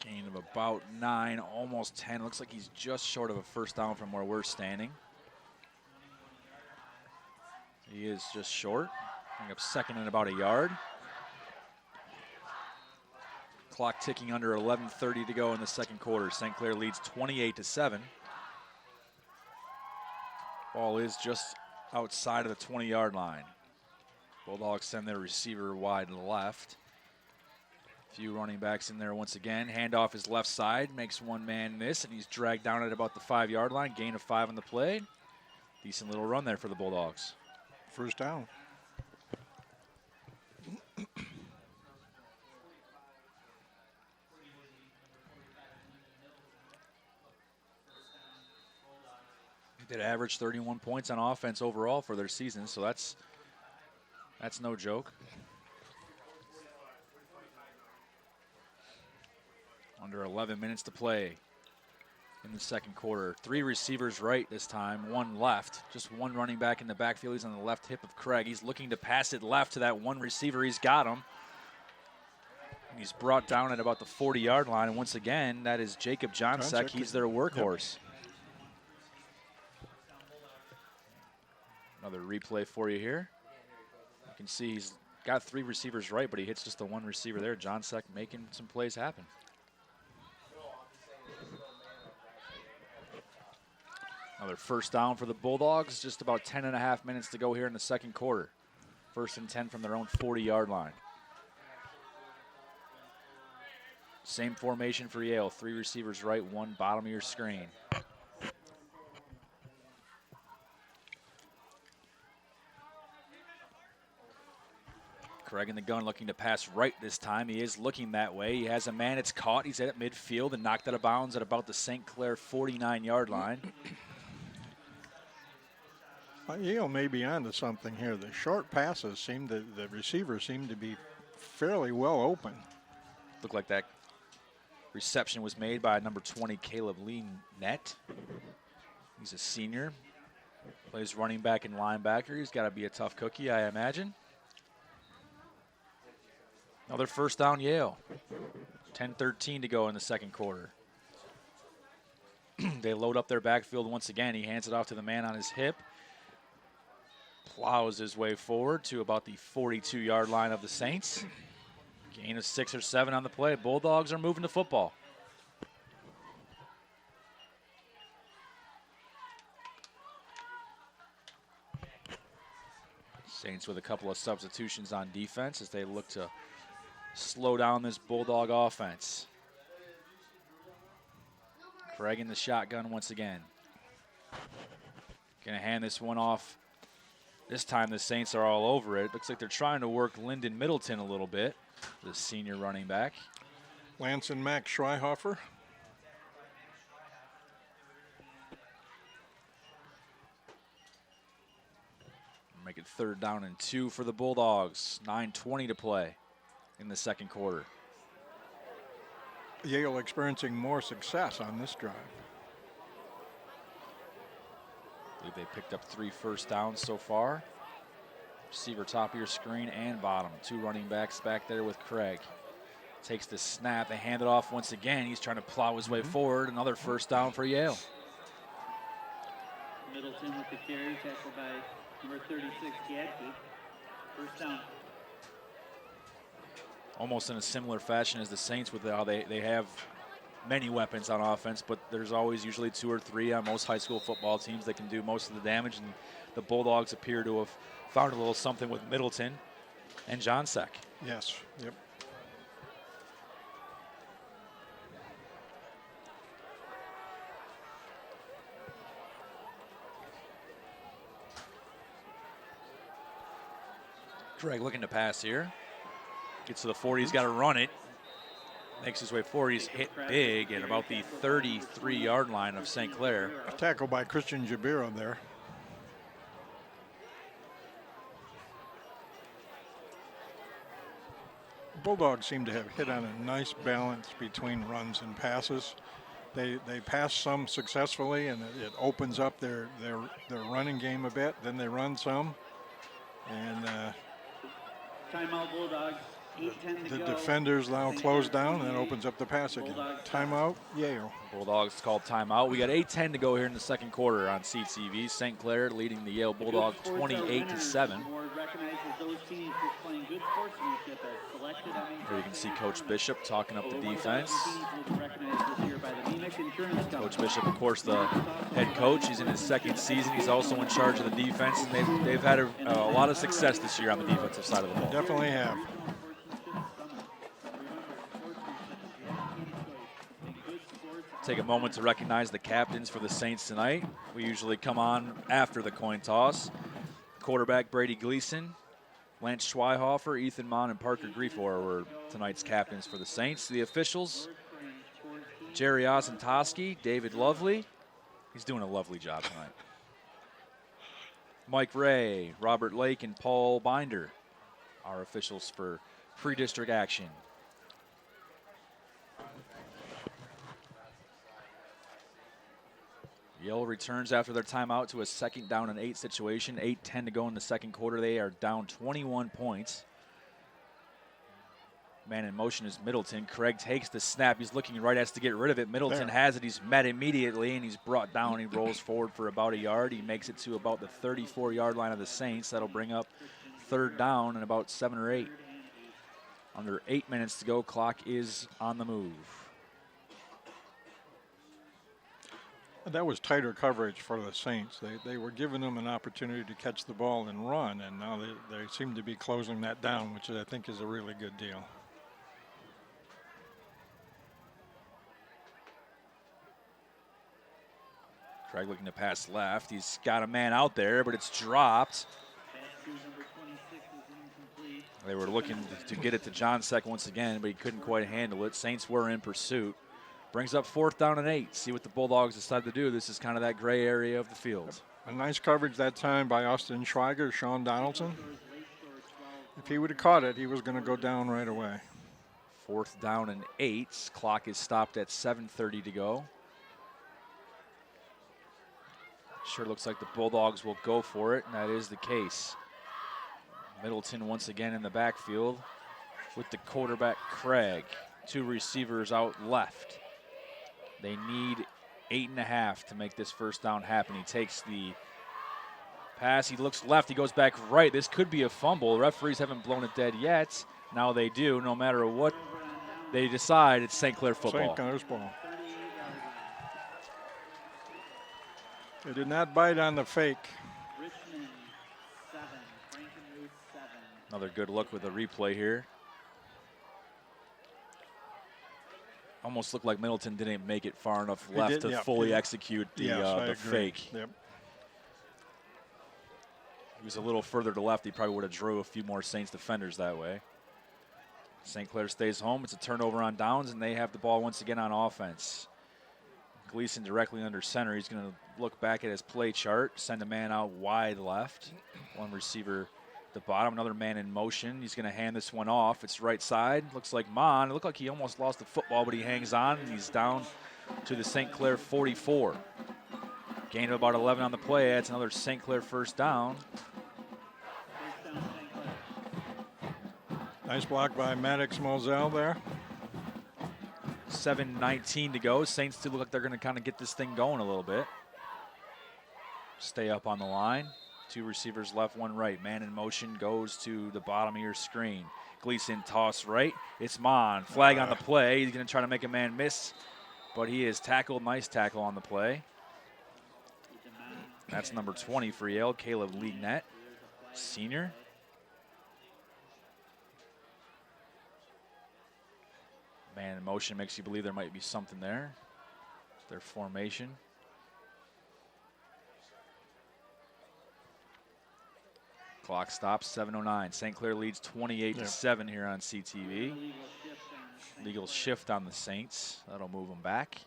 Gain of about 9, almost 10. Looks like he's just short of a first down from where we're standing. He is just short. Bring up second and about a yard. Clock ticking under 11:30 to go in the second quarter. St. Clair leads 28-7. Ball is just outside of the 20-yard line. Bulldogs send their receiver wide left. Few running backs in there once again. Handoff is left side, makes one man miss, and he's dragged down at about the 5-yard line. Gain of 5 on the play. Decent little run there for the Bulldogs. First down. They averaged 31 points on offense overall for their season, so that's no joke. Under 11 minutes to play in the second quarter. 3 receivers right this time, 1 left. Just 1 running back in the backfield. He's on the left hip of Craig. He's looking to pass it left to that 1 receiver. He's got him. And he's brought down at about the 40-yard line. And once again, that is Jacob Johnsek. He's their workhorse. Yep. Another replay for you here. You can see he's got 3 receivers right, but he hits just the one receiver there. Johnsack making some plays happen. Another first down for the Bulldogs. Just about 10.5 minutes to go here in the second quarter. 1st and 10 from their own 40-yard line. Same formation for Yale. 3 receivers right, 1 bottom of your screen. Craig in the gun looking to pass right this time. He is looking that way. He has a man. It's caught. He's at midfield and knocked out of bounds at about the St. Clair 49-yard line. Yale may be onto something here. The short passes the receivers seem to be fairly well open. Looked like that reception was made by number 20, Caleb Lee Net. He's a senior. Plays running back and linebacker. He's got to be a tough cookie, I imagine. Another first down, Yale. 10:13 to go in the second quarter. They load up their backfield once again. He hands it off to the man on his hip. Plows his way forward to about the 42-yard line of the Saints. Gain of 6 or 7 on the play. Bulldogs are moving the football. Saints with a couple of substitutions on defense as they look to slow down this Bulldog offense. Craig in the shotgun once again. Gonna hand this one off. This time the Saints are all over it. Looks like they're trying to work Lyndon Middleton a little bit, the senior running back. Lance and Max Schreihofer. Make it 3rd down and 2 for the Bulldogs. 9:20 to play in the second quarter. Yale experiencing more success on this drive. I believe they picked up 3 first downs so far. Receiver top of your screen and bottom. 2 running backs back there with Craig. Takes the snap. They hand it off once again. He's trying to plow his way forward. Another first down for Yale. Middleton with the carry, tackled by number 36, Gadke. First down. Almost in a similar fashion as the Saints with how they have many weapons on offense, but there's always usually 2 or 3 on most high school football teams that can do most of the damage, and the Bulldogs appear to have found a little something with Middleton and Johnsack. Yes, yep. Craig looking to pass here. Gets to the 40, he's got to run it. Makes his way forward, he's hit big at about the 33-yard line of St. Clair. A tackle by Christian Jabiro there. Bulldogs seem to have hit on a nice balance between runs and passes. They pass some successfully, and it opens up their running game a bit. Then they run some, and Timeout Bulldogs. 8:10 to the go. defenders now close down, and that opens up the pass again. Timeout, Yale. Bulldogs called timeout. We got 8:10 to go here in the second quarter on CTV. St. Clair leading the Yale Bulldogs 28-7. Here you can see Coach Bishop talking up the defense. Coach Bishop, of course, the head coach. He's in his 2nd season. He's also in charge of the defense, and they've had a lot of success this year on the defensive side of the ball. Definitely have. Take a moment to recognize the captains for the Saints tonight. We usually come on after the coin toss. Quarterback Brady Gleason, Lance Schweihofer, Ethan Mon, and Parker Griefor were tonight's captains for the Saints. The officials, Jerry Ozentoski, David Lovely. He's doing a lovely job tonight. Mike Ray, Robert Lake, and Paul Binder are officials for pre-district action. Yale returns after their timeout to a 2nd down and 8 situation. 8:10 to go in the second quarter. They are down 21 points. Man in motion is Middleton. Craig takes the snap. He's looking right, has to get rid of it. Middleton has it. He's met immediately, and he's brought down. He rolls forward for about a yard. He makes it to about the 34-yard line of the Saints. That'll bring up 3rd down and about 7 or 8. Under 8 minutes to go, clock is on the move. That was tighter coverage for the Saints. They were giving them an opportunity to catch the ball and run, and now they seem to be closing that down, which I think is a really good deal. Craig looking to pass left. He's got a man out there, but it's dropped. They were looking to get it to Johnsek once again, but he couldn't quite handle it. Saints were in pursuit. Brings up 4th down and 8. See what the Bulldogs decide to do. This is kind of that gray area of the field. A nice coverage that time by Austin Schweiger, Sean Donaldson. If he would have caught it, he was going to go down right away. 4th down and 8. Clock is stopped at 7:30 to go. Sure looks like the Bulldogs will go for it, and that is the case. Middleton once again in the backfield with the quarterback Craig. 2 receivers out left. They need 8.5 to make this 1st down happen. He takes the pass. He looks left. He goes back right. This could be a fumble. The referees haven't blown it dead yet. Now they do. No matter what they decide, it's St. Clair football. St. Clair's ball. They did not bite on the fake. Another good look with a replay here. Almost looked like Middleton didn't make it far enough left to fully execute the fake. Yep. He was a little further to left. He probably would have drew a few more Saints defenders that way. St. Clair stays home. It's a turnover on downs, and they have the ball once again on offense. Gleason directly under center. He's going to look back at his play chart, send a man out wide left. 1 receiver at the bottom, another man in motion. He's going to hand this one off. It's right side. Looks like Mon. It looked like he almost lost the football, but he hangs on, and he's down to the St. Clair 44. Gain of about 11 on the play. Adds another St. Clair 1st down. Nice block by Maddox Moselle there. 7:19 to go. Saints do look like they're going to kind of get this thing going a little bit. Stay up on the line. 2 receivers left, 1 right. Man in motion goes to the bottom of your screen. Gleason toss right. It's Mon. Flag on the play. He's going to try to make a man miss, but he is tackled. Nice tackle on the play. That's number 20 for Yale, Caleb Leagnett, senior. Man in motion makes you believe there might be something there. Their formation. Clock stops, 7:09. St. Clair leads 28-7 here on CTV. Legal shift on the Saints. That'll move them back.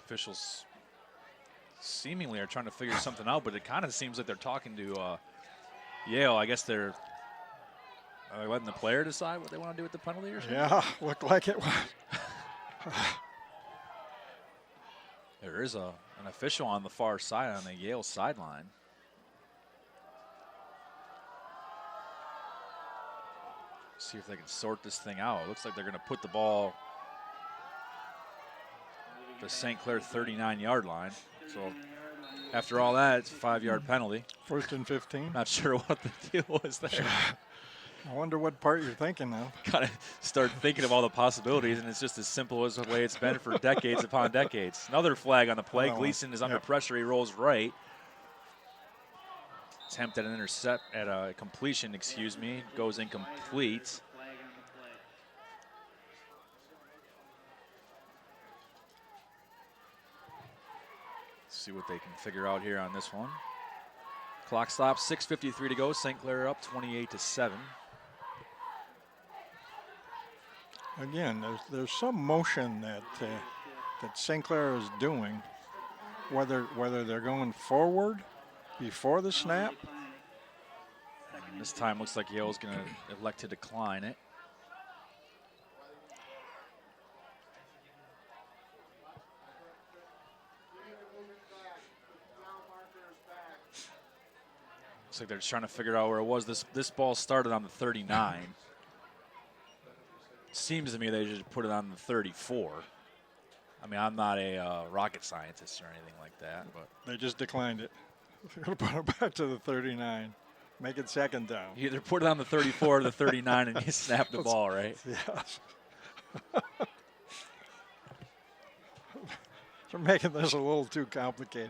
Officials seemingly are trying to figure something out, but it kind of seems like they're talking to Yale. I guess they're letting the player decide what they want to do with the penalty or something? Yeah, looked like it was. There is an official on the far side on the Yale sideline. See if they can sort this thing out. It looks like they're going to put the ball the St. Clair 39-yard line. So after all that, it's a 5-yard penalty. 1st and 15. Not sure what the deal was there. I wonder what part you're thinking of. Kind of start thinking of all the possibilities, and it's just as simple as the way it's been for decades upon decades. Another flag on the play. Gleason is under pressure. He rolls right. Attempt at an intercept, at a completion, excuse me, goes incomplete. See what they can figure out here on this one. Clock stops, 6:53 to go. St. Clair up 28-7. Again, there's some motion that St. Clair is doing, whether they're going forward before the snap. And this time looks like Yale's going to elect to decline it. Looks like they're just trying to figure out where it was. This ball started on the 39. Seems to me they just put it on the 34. I mean, I'm not a rocket scientist or anything like that, but They just declined it. They're going to put it back to the 39. Make it second down. you either put it on the 34 or the 39 and you snap the ball, right? Yes. They're making this a little too complicated.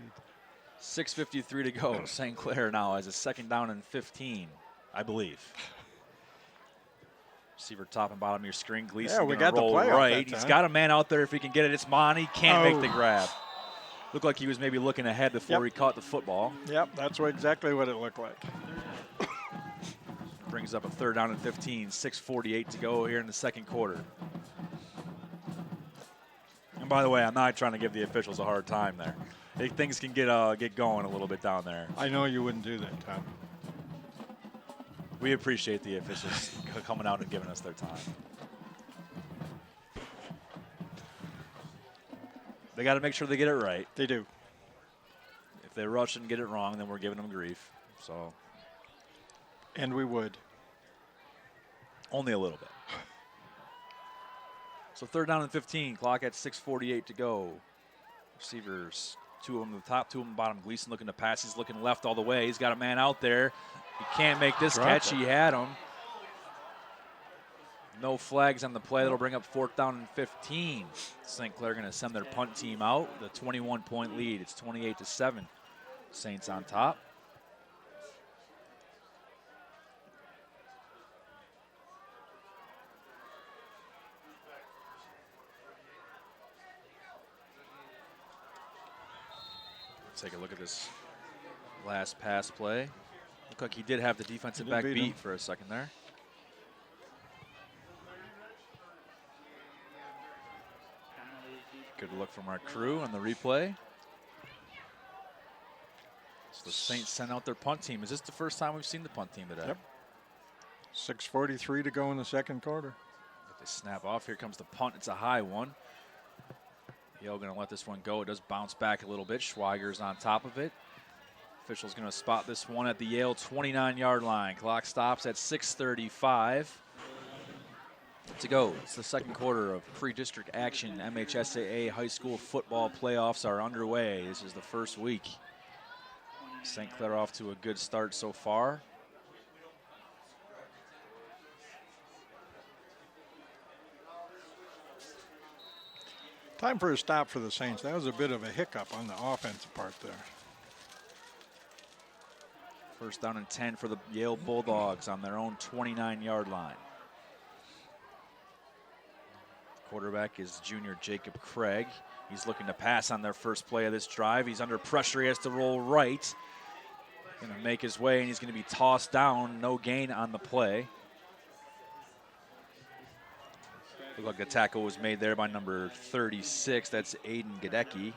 6:53 to go. St. Clair now has a second down and 15, I believe. Receiver top and bottom of your screen. Gleason Yeah, we gonna got the roll play off right. that He's time. got a man out there if he can get it. It's Mon. He can't make the Oh. grab. Looked like he was maybe looking ahead before Yep. he caught the football. Yep, that's exactly what it looked like. Brings up a third down and 15. 6:48 to go here in the second quarter. And by the way, I'm not trying to give the officials a hard time there. Things can get going a little bit down there. I know you wouldn't do that, Tom. We appreciate the officials coming out and giving us their time. They got to make sure they get it right. They do. If they rush and get it wrong, then we're giving them grief. So And we would. only a little bit. So third down and 15. Clock at 6:48 to go. Receivers, two of them to the top, two of them bottom. Gleason looking to pass. He's looking left all the way. He's got a man out there. He can't make this Dropped catch. it. He had him. No flags on the play. That'll bring up fourth down and 15. St. Clair going to send their punt team out. The 21-point lead. It's 28-7. Saints on top. Take a look at this last pass play. Looked like he did have the defensive He did back beat beat him. for a second there. Good look from our crew on the replay. So the Saints sent out their punt team. Is this the first time we've seen the punt team today? Yep. 6:43 to go in the second quarter. Get the snap off. Here comes the punt. It's a high one. Yale going to let this one go. It does bounce back a little bit. Schweiger's on top of it. Official's going to spot this one at the Yale 29-yard line. Clock stops at 6:35 to go. It's the second quarter of pre-district action. MHSAA high school football playoffs are underway. This is the first week. St. Clair off to a good start so far. Time for a stop for the Saints. That was a bit of a hiccup on the offensive part there. First down and 10 for the Yale Bulldogs on their own 29-yard line. Quarterback is junior Jacob Craig. He's looking to pass on their first play of this drive. He's under pressure. He has to roll right. Going to make his way, and he's going to be tossed down. No gain on the play. Looked like the tackle was made there by number 36. That's Aiden Gadecki.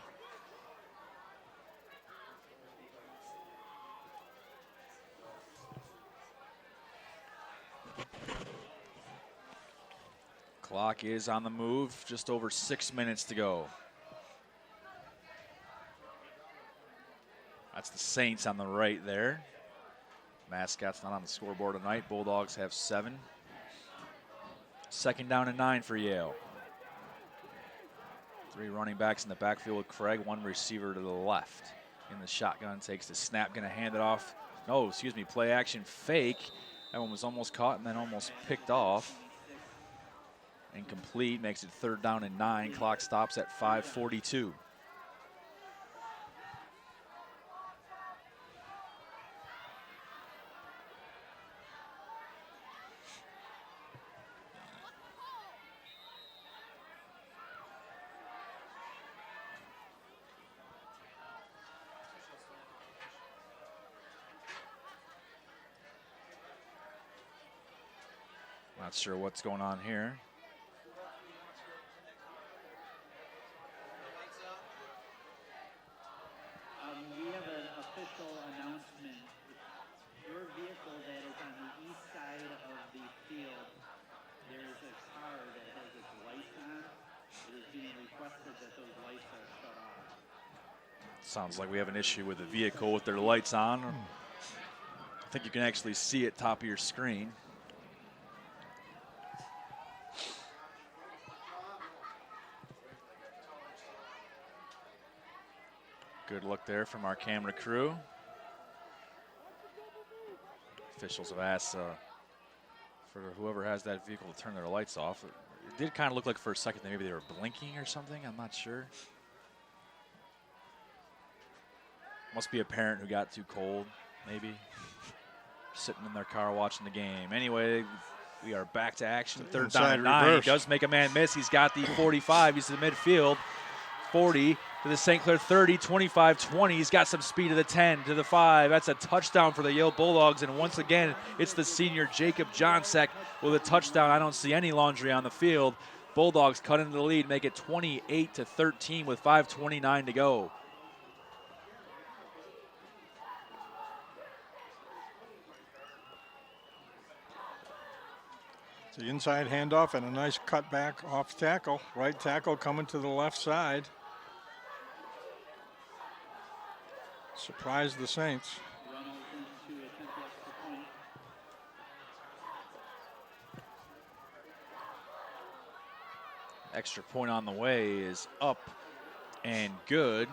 Clock is on the move. Just over 6 minutes to go. That's the Saints on the right there. Mascot's not on the scoreboard tonight. Bulldogs have 7. Second down and 9 for Yale. 3 running backs in the backfield with Craig. 1 receiver to the left. In the shotgun, takes the snap, going to hand it off. No, excuse me, play action fake. That one was almost caught and then almost picked off. Incomplete, makes it third down and 9. Clock stops at 5:42. Not sure what's going on here. We have an official announcement. Your vehicle that is on the east side of the field, there's a car that has its lights on. It is being requested that those lights are shut off. Sounds like we have an issue with the vehicle with their lights on. think you can actually see it top of your screen. Good look there from our camera crew. Officials have asked for whoever has that vehicle to turn their lights off. It did kind of look like for a second that maybe they were blinking or something. I'm not sure. Must be a parent who got too cold, maybe. Sitting in their car watching the game. Anyway, we are back to action. Third down and 9. He does make a man miss. He's got the 45. He's to the midfield. 40 to the St. Clair 30, 25, 20. He's got some speed to the 10, to the 5. That's a touchdown for the Yale Bulldogs. And once again, it's the senior Jacob Johnsek with a touchdown. I don't see any laundry on the field. Bulldogs cut into the lead, make it 28-13 with 5:29 to go. It's the inside handoff and a nice cutback off tackle. Right tackle coming to the left side. Surprised the Saints. Extra point on the way is up and good.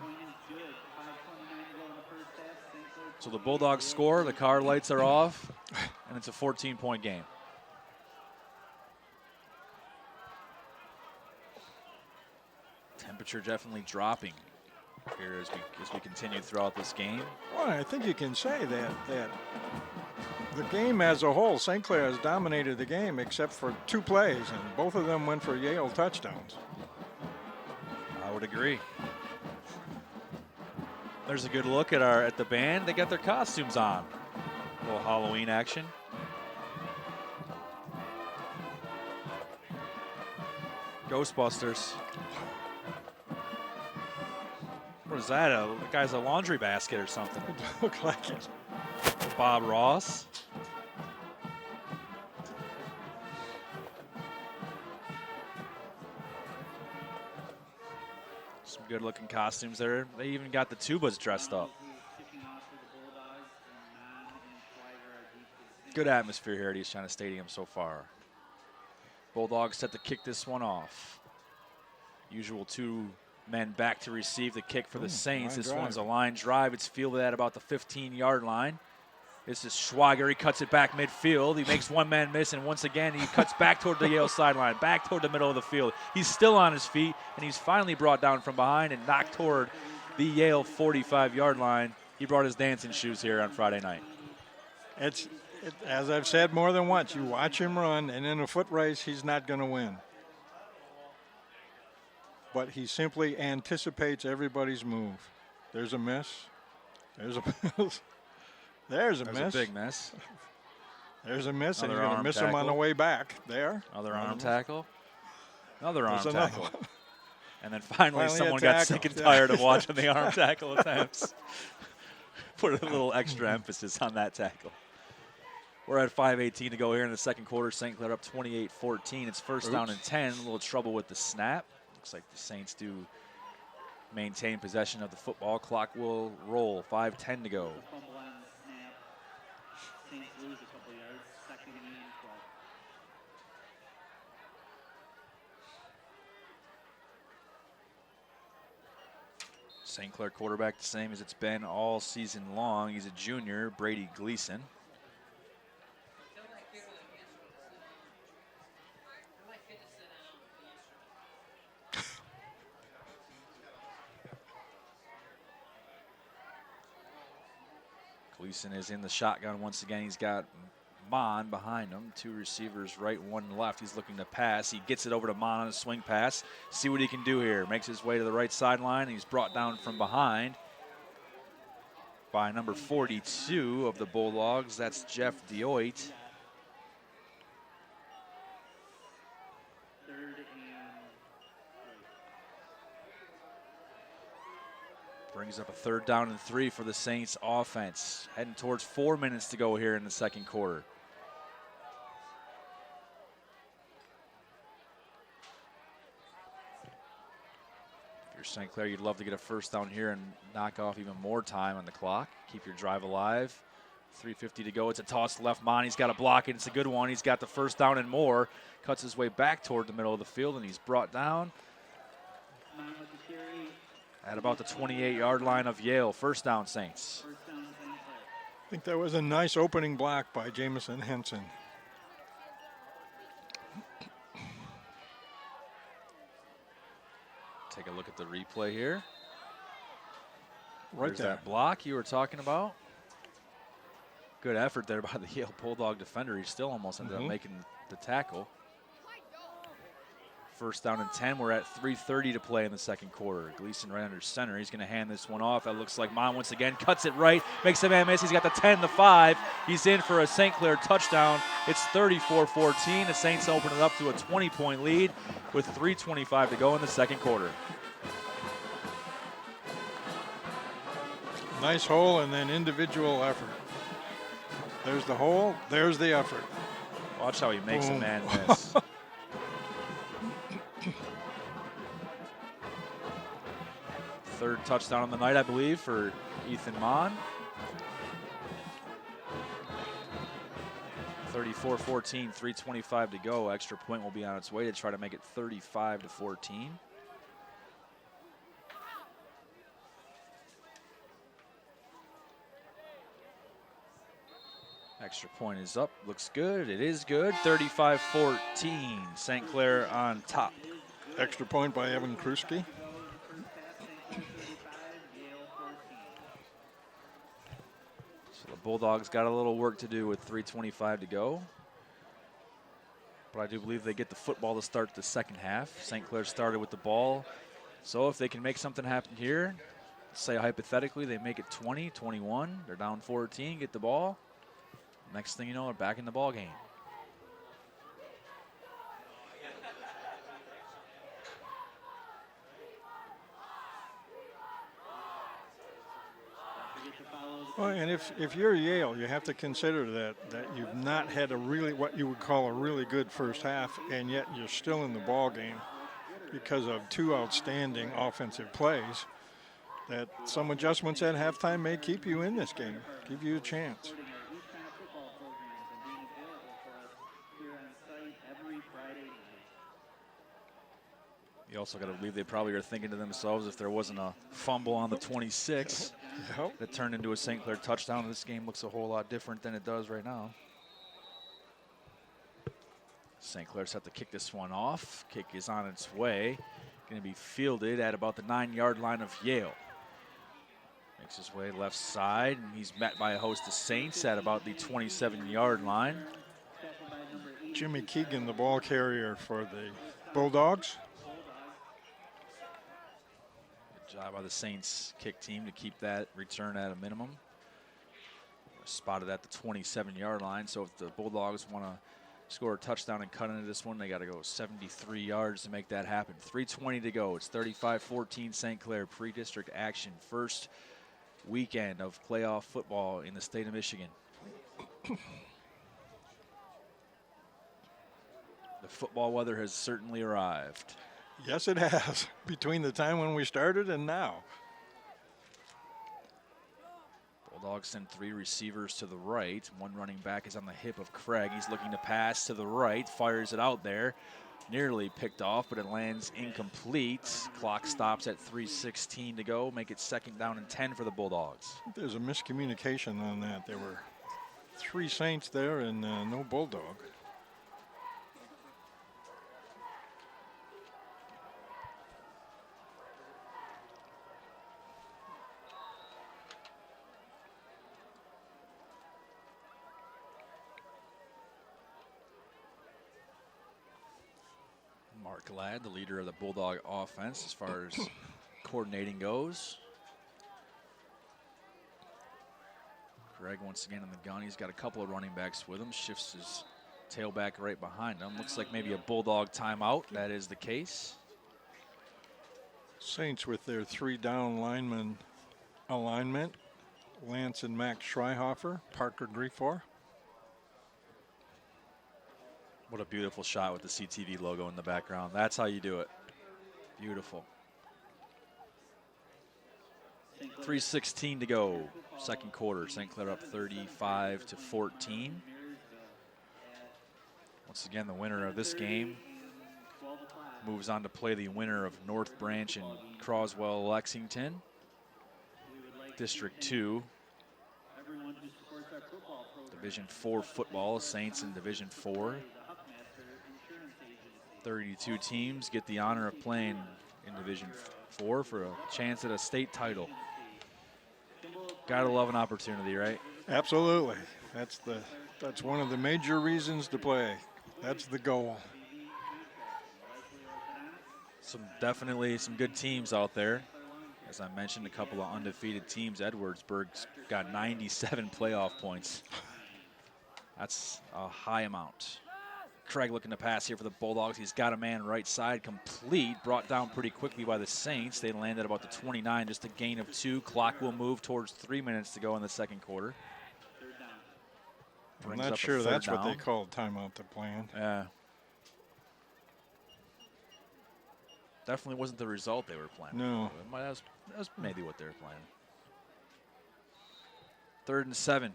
So the Bulldogs score, the car lights are off, and it's a 14-point game. Temperature definitely dropping here as we continue throughout this game. Well, I think you can say that the game as a whole, St. Clair has dominated the game except for 2 plays, and both of them went for Yale touchdowns. I would agree. There's a good look at the band. They got their costumes on. A little Halloween action. Ghostbusters. What is that? The guy's a laundry basket or something. Look like it. Bob Ross. Some good looking costumes there. They even got the tubas dressed up. Good atmosphere here at East China Stadium so far. Bulldogs set to kick this one off. Usual 2 men back to receive the kick for the Saints. This one's a line drive. It's fielded at about the 15-yard line. This is Schwager. He cuts it back midfield. He makes one man miss, and once again, he cuts back toward the Yale sideline, back toward the middle of the field. He's still on his feet, and he's finally brought down from behind and knocked toward the Yale 45-yard line. He brought his dancing shoes here on Friday night. As I've said more than once, you watch him run, and in a foot race, he's not going to win. But he simply anticipates everybody's move. There's a miss. There's a miss. There's a miss. A big miss. There's a miss, Another and he's going to miss him on the way back. There. Another arm tackle. Another arm There's tackle. another one. And then finally a someone got tackle. sick and tired of watching the arm tackle attempts. Put a little extra emphasis on that tackle. We're at 5:18 to go here in the second quarter. St. Clair up 28-14. It's first down and 10. A little trouble with the snap. Looks like the Saints do maintain possession of the football. Clock will roll. 5:10 to go. Fumble on the snap. Saints lose a couple yards. Second and 12. St. Clair quarterback the same as it's been all season long. He's a junior, Brady Gleason. Gleason is in the shotgun once again. He's got Mon behind him. 2 receivers right, 1 left. He's looking to pass. He gets it over to Mon on a swing pass. See what he can do here. Makes his way to the right sideline. He's brought down from behind by number 42 of the Bulldogs. That's Jeff Deoit. Brings up a 3rd down and 3 for the Saints offense. Heading towards 4 minutes to go here in the second quarter. If you're St. Clair, you'd love to get a first down here and knock off even more time on the clock. Keep your drive alive. 3:50 to go. It's a toss left. Monty's got a block, and it's a good one. He's got the first down and more. Cuts his way back toward the middle of the field, and he's brought down at about the 28-yard line of Yale. First down, Saints. I think that was a nice opening block by Jamison Henson. Take a look at the replay here. Right There's there. that block you were talking about. Good effort there by the Yale Bulldog defender. He still almost ended up making the tackle. First down and 10. We're at 3:30 to play in the second quarter. Gleason right under center. He's going to hand this one off. That looks like Mon once again. Cuts it right. Makes a man miss. He's got the 10, the 5. He's in for a St. Clair touchdown. It's 34-14. The Saints open it up to a 20-point lead with 3:25 to go in the second quarter. Nice hole and then individual effort. There's the hole. There's the effort. Watch how he makes Boom. a man miss. Third touchdown on the night, I believe, for Ethan Mon. 34-14, 3:25 to go. Extra point will be on its way to try to make it 35-14. Extra point is up. Looks good. It is good. 35-14. St. Clair on top. Extra point by Evan Kruski. So the Bulldogs got a little work to do with 3:25 to go. But I do believe they get the football to start the second half. St. Clair started with the ball. So if they can make something happen here, say hypothetically they make it 20, 21, they're down 14, get the ball. Next thing you know, they're back in the ball game. Well, and if you're Yale, you have to consider that you've not had a really what you would call a really good first half, and yet you're still in the ball game because of two outstanding offensive plays. That some adjustments at halftime may keep you in this game, give you a chance. You also got to believe they probably are thinking to themselves, if there wasn't a fumble on the 26 that turned into a St. Clair touchdown, this game looks a whole lot different than it does right now. St. Clair's have to kick this one off. Kick is on its way. Going to be fielded at about the 9-yard line of Yale. Makes his way left side, and he's met by a host of Saints at about the 27-yard line. Jimmy Keegan, the ball carrier for the Bulldogs. Good job by the Saints kick team to keep that return at a minimum. Spotted at the 27-yard line, so if the Bulldogs want to score a touchdown and cut into this one, they got to go 73 yards to make that happen. 3:20 to go. It's 35-14 St. Clair pre-district action. First weekend of playoff football in the state of Michigan. The football weather has certainly arrived. Yes, it has, between the time when we started and now. Bulldogs send 3 receivers to the right. One running back is on the hip of Craig. He's looking to pass to the right, fires it out there. Nearly picked off, but it lands incomplete. Clock stops at 3:16 to go. Make it second down and 10 for the Bulldogs. There's a miscommunication on that. There were 3 Saints there and no Bulldog. Mark Ladd, the leader of the Bulldog offense as far as coordinating goes. Craig once again in the gun. He's got a couple of running backs with him. Shifts his tailback right behind him. Looks like maybe a Bulldog timeout. That is the case. Saints with their 3 down lineman alignment. Lance and Max Schreihofer, Parker Griefor. What a beautiful shot with the CTV logo in the background. That's how you do it. Beautiful. 3:16 to go. Second quarter, St. Clair up 35-14. Once again, the winner of this game moves on to play the winner of North Branch and Croswell Lexington. District 2. Division 4 football, Saints in Division 4. 32 teams get the honor of playing in Division 4 for a chance at a state title. Gotta love an opportunity, right? Absolutely. That's one of the major reasons to play. That's the goal. Definitely some good teams out there. As I mentioned, a couple of undefeated teams. Edwardsburg's got 97 playoff points. That's a high amount. Craig looking to pass here for the Bulldogs. He's got a man right side, complete. Brought down pretty quickly by the Saints. They landed about the 29, just a gain of 2. Clock will move towards 3 minutes to go in the second quarter. I'm not sure that's what they called timeout to plan. Yeah. Definitely wasn't the result they were planning. No. That was maybe what they were planning. 3rd and 7.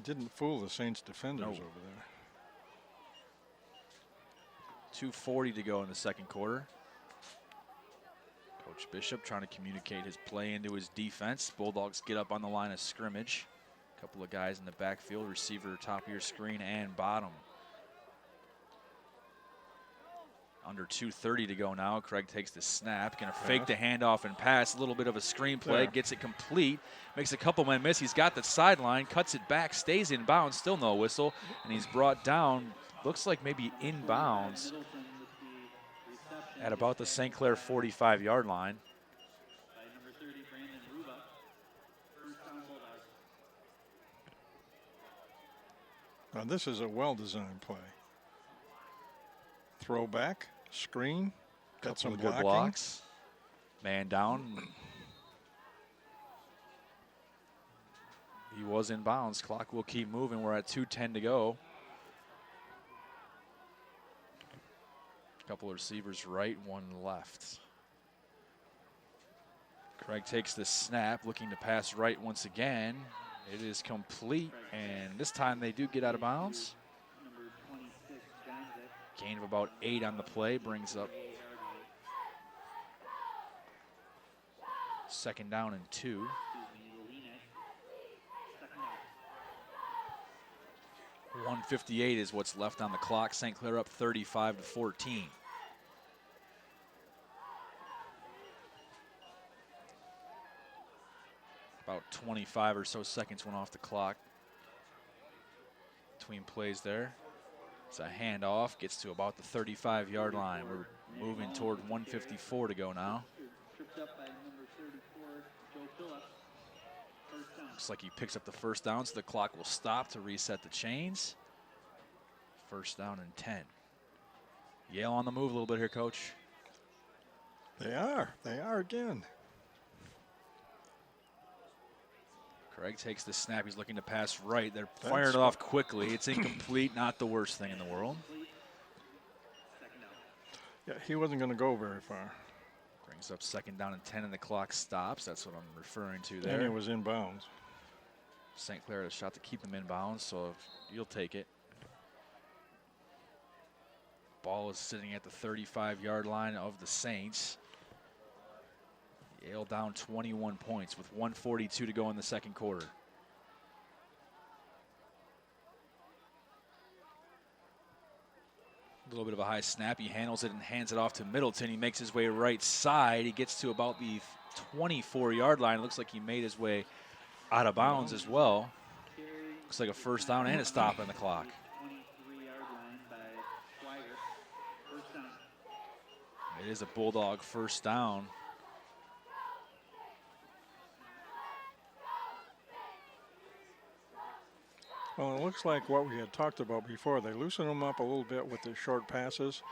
Didn't fool the Saints defenders over there. 2:40 to go in the second quarter. Coach Bishop trying to communicate his play into his defense. Bulldogs get up on the line of scrimmage. A couple of guys in the backfield, receiver top of your screen and bottom. Under 2:30 to go now. Craig takes the snap. Going to fake the handoff and pass. A little bit of a screenplay. Gets it complete. Makes a couple men miss. He's got the sideline. Cuts it back. Stays in bounds. Still no whistle. And he's brought down. Looks like maybe inbounds at about the St. Clair 45-yard line. Now this is a well-designed play. Throw back, screen, got some good blocks. Man down. He was in bounds. Clock will keep moving. We're at 2:10 to go. Couple of receivers right, one left. Craig takes the snap, looking to pass right once again. It is complete, and this time they do get out of bounds. Gain of about 8 on the play brings up 2nd down and 2. .158 is what's left on the clock. St. Clair up 35-14. About 25 or so seconds went off the clock between plays there. It's a handoff, gets to about the 35-yard line. We're moving toward 154 to go now. Looks like he picks up the 1st down, so the clock will stop to reset the chains. 1st down and 10. Yale on the move a little bit here, Coach. They are again. Craig takes the snap. He's looking to pass right. They're firing it off quickly. It's incomplete. Not the worst thing in the world. Yeah, he wasn't going to go very far. Brings up 2nd down and 10, and the clock stops. That's what I'm referring to there. And it was in bounds. St. Clair had a shot to keep him in bounds, so you'll take it. Ball is sitting at the 35-yard line of the Saints. Yale down 21 points with 1:42 to go in the second quarter. A little bit of a high snap. He handles it and hands it off to Middleton. He makes his way right side. He gets to about the 24-yard line. It looks like he made his way out of bounds as well. Looks like a 1st down and a stop on the clock. It is a Bulldog 1st down. Well, it looks like what we had talked about before. They loosen them up a little bit with their short passes,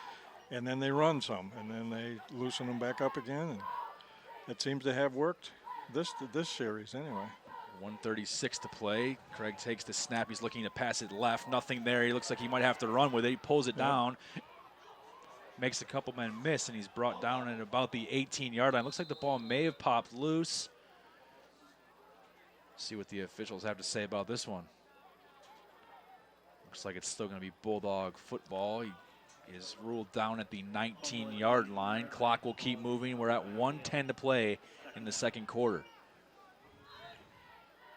and then they run some, and then they loosen them back up again. And it seems to have worked this series anyway. 1:36 to play. Craig takes the snap. He's looking to pass it left. Nothing there. He looks like he might have to run with it. He pulls it down. Makes a couple men miss, and he's brought down at about the 18-yard line. Looks like the ball may have popped loose. See what the officials have to say about this one. Looks like it's still going to be Bulldog football. He is ruled down at the 19-yard line. Clock will keep moving. We're at 1:10 to play in the second quarter.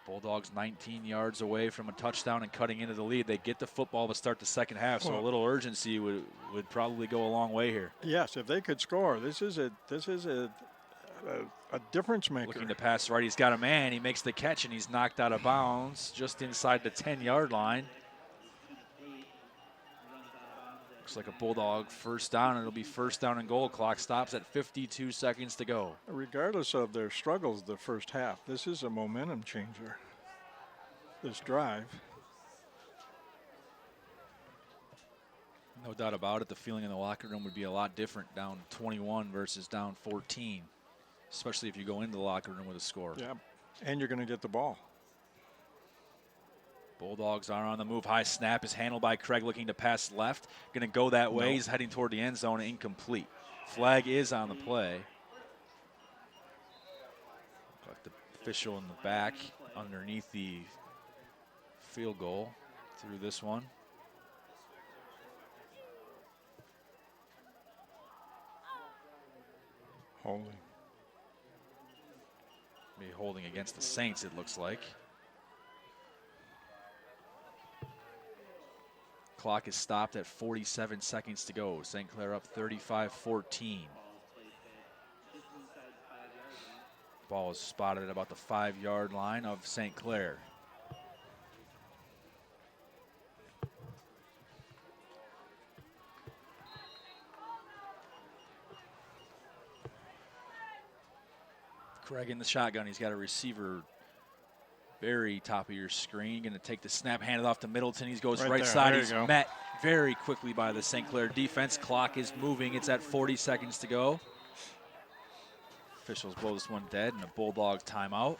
Bulldogs 19 yards away from a touchdown and cutting into the lead. They get the football to start the second half, so a little urgency would probably go a long way here. Yes, if they could score, this is a difference maker. Looking to pass right, he's got a man. He makes the catch and he's knocked out of bounds just inside the 10-yard line. Looks like a Bulldog first down. It'll be first down and goal. Clock stops at 52 seconds to go. Regardless of their struggles the first half, this is a momentum changer, this drive. No doubt about it. The feeling in the locker room would be a lot different down 21 versus down 14, especially if you go into the locker room with a score. Yeah, and you're going to get the ball. Bulldogs are on the move. High snap is handled by Craig, looking to pass left. Going to go that way. He's heading toward the end zone. Incomplete. Flag is on the play. Got the official in the back underneath the field goal through this one. Holding. Be holding against the Saints, it looks like. Clock is stopped at 47 seconds to go. St. Clair up 35-14. Ball is spotted at about the 5-yard line of St. Clair. Craig in the shotgun. He's got a receiver very top of your screen. Going to take the snap, hand it off to Middleton. He goes right side. He's met very quickly by the St. Clair defense. Clock is moving. It's at 40 seconds to go. Officials blow this one dead, and a Bulldog timeout.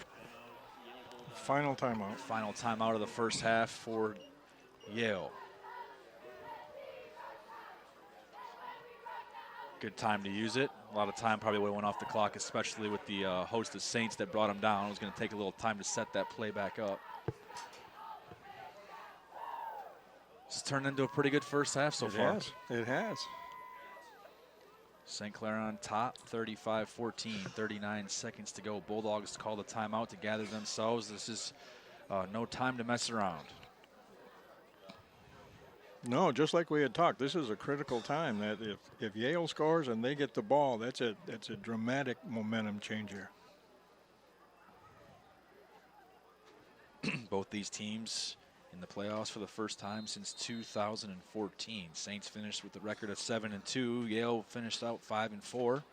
Final timeout. Final timeout of the first half for Yale. Good time to use it. A lot of time probably would have went off the clock, especially with the host of Saints that brought him down. It was going to take a little time to set that play back up. It's turned into a pretty good first half so far. It has. St. Clair on top, 35-14, 39 seconds to go. Bulldogs call the timeout to gather themselves. This is no time to mess around. No, just like we had talked, this is a critical time. That if Yale scores and they get the ball, that's a dramatic momentum changer. Both these teams in the playoffs for the first time since 2014. Saints finished with a record of 7-2. Yale finished out 5-4.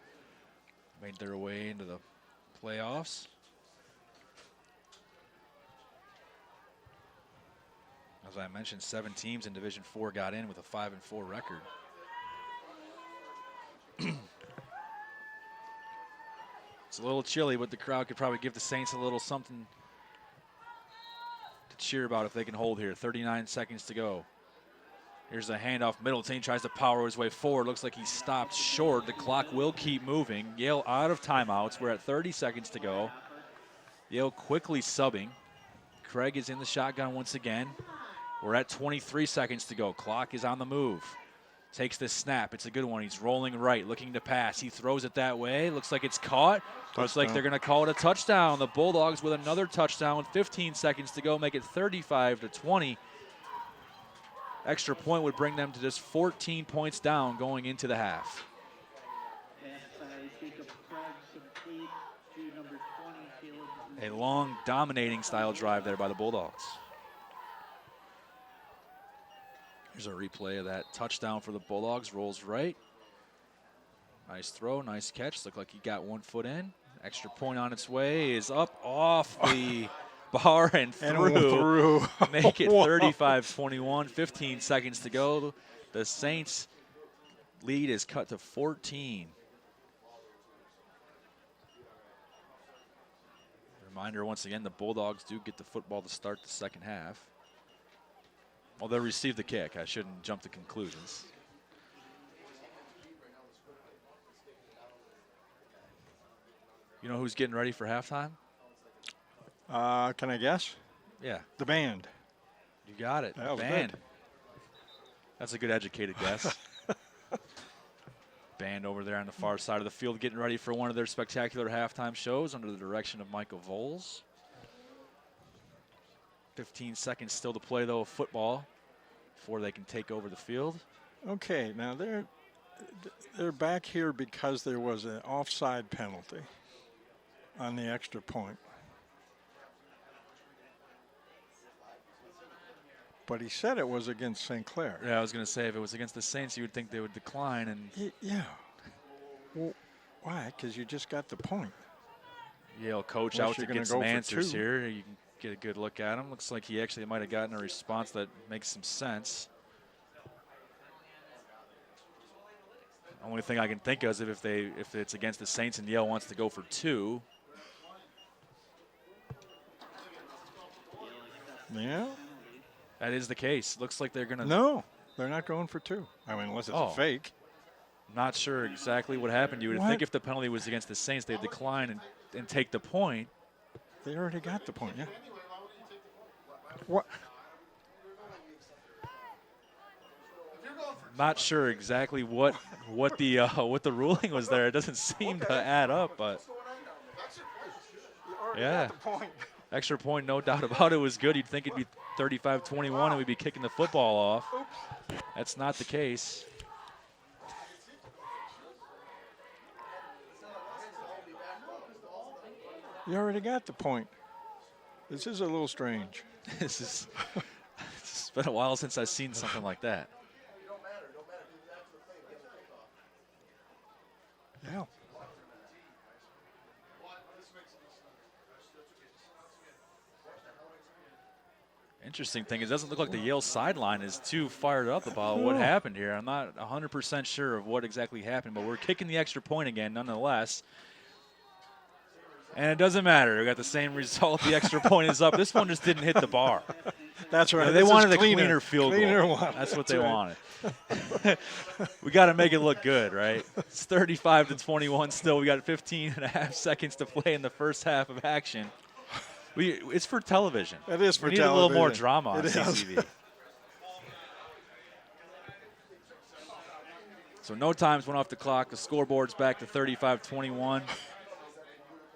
Made their way into the playoffs. As I mentioned, 7 teams in Division IV got in with a 5-4 record. It's a little chilly, but the crowd could probably give the Saints a little something to cheer about if they can hold here. 39 seconds to go. Here's a handoff. Middleton tries to power his way forward. Looks like he stopped short. The clock will keep moving. Yale out of timeouts. We're at 30 seconds to go. Yale quickly subbing. Craig is in the shotgun once again. We're at 23 seconds to go. Clock is on the move. Takes the snap. It's a good one. He's rolling right, looking to pass. He throws it that way. Looks like it's caught. Looks like they're going to call it a touchdown. The Bulldogs with another touchdown with 15 seconds to go, make it 35-20. Extra point would bring them to just 14 points down going into the half. A long, dominating style drive there by the Bulldogs. Here's a replay of that touchdown for the Bulldogs. Rolls right. Nice throw, nice catch. Looked like he got 1 foot in. Extra point on its way is up off the bar and through. Make it 35-21, 15 seconds to go. The Saints lead is cut to 14. Reminder once again, the Bulldogs do get the football to start the second half. Well, they'll receive the kick. I shouldn't jump to conclusions. You know who's getting ready for halftime? Can I guess? Yeah, The band. you got it. That was Band. good. That's a good educated guess. Band over there on the far side of the field getting ready for one of their spectacular halftime shows under the direction of Michael Voles. 15 seconds still to play, though, of football before they can take over the field. Okay, now they're back here because there was an offside penalty on the extra point. But he said it was against St. Clair. Yeah, I was going to say, if it was against the Saints, you would think they would decline. And Yeah. Well, why? Because you just got the point. Yale coach Unless out to you're gonna get some go for answers 2. here. You can get a good look at him. Looks like he actually might have gotten a response that makes some sense. Only thing I can think of is if it's against the Saints and Yale wants to go for 2. Yeah? That is the case. Looks like they're going to. No, they're not going for 2. I mean, unless it's a fake. Not sure exactly what happened. You would think if the penalty was against the Saints, they'd decline and take the point. They already got the point, yeah. What? Not sure exactly what the ruling was there. It doesn't seem to add up, but yeah. Extra point, no doubt about it, was good. You'd think it'd be 35-21 and we'd be kicking the football off. That's not the case. You already got the point. This is a little strange. It's been a while since I've seen something like that. Yeah. Interesting thing is, it doesn't look like the Yale sideline is too fired up about what happened here. I'm not 100% sure of what exactly happened, but we're kicking the extra point again nonetheless. And it doesn't matter. We got the same result. The extra point is up. This one just didn't hit the bar. That's right. They wanted a cleaner field goal. One. That's what they wanted. We got to make it look good, right? It's 35-21 still. We got 15 and a half seconds to play in the first half of action. It's for television. It is for we need television. a little more drama on CTV. So no times went off the clock. The scoreboard's back to 35-21.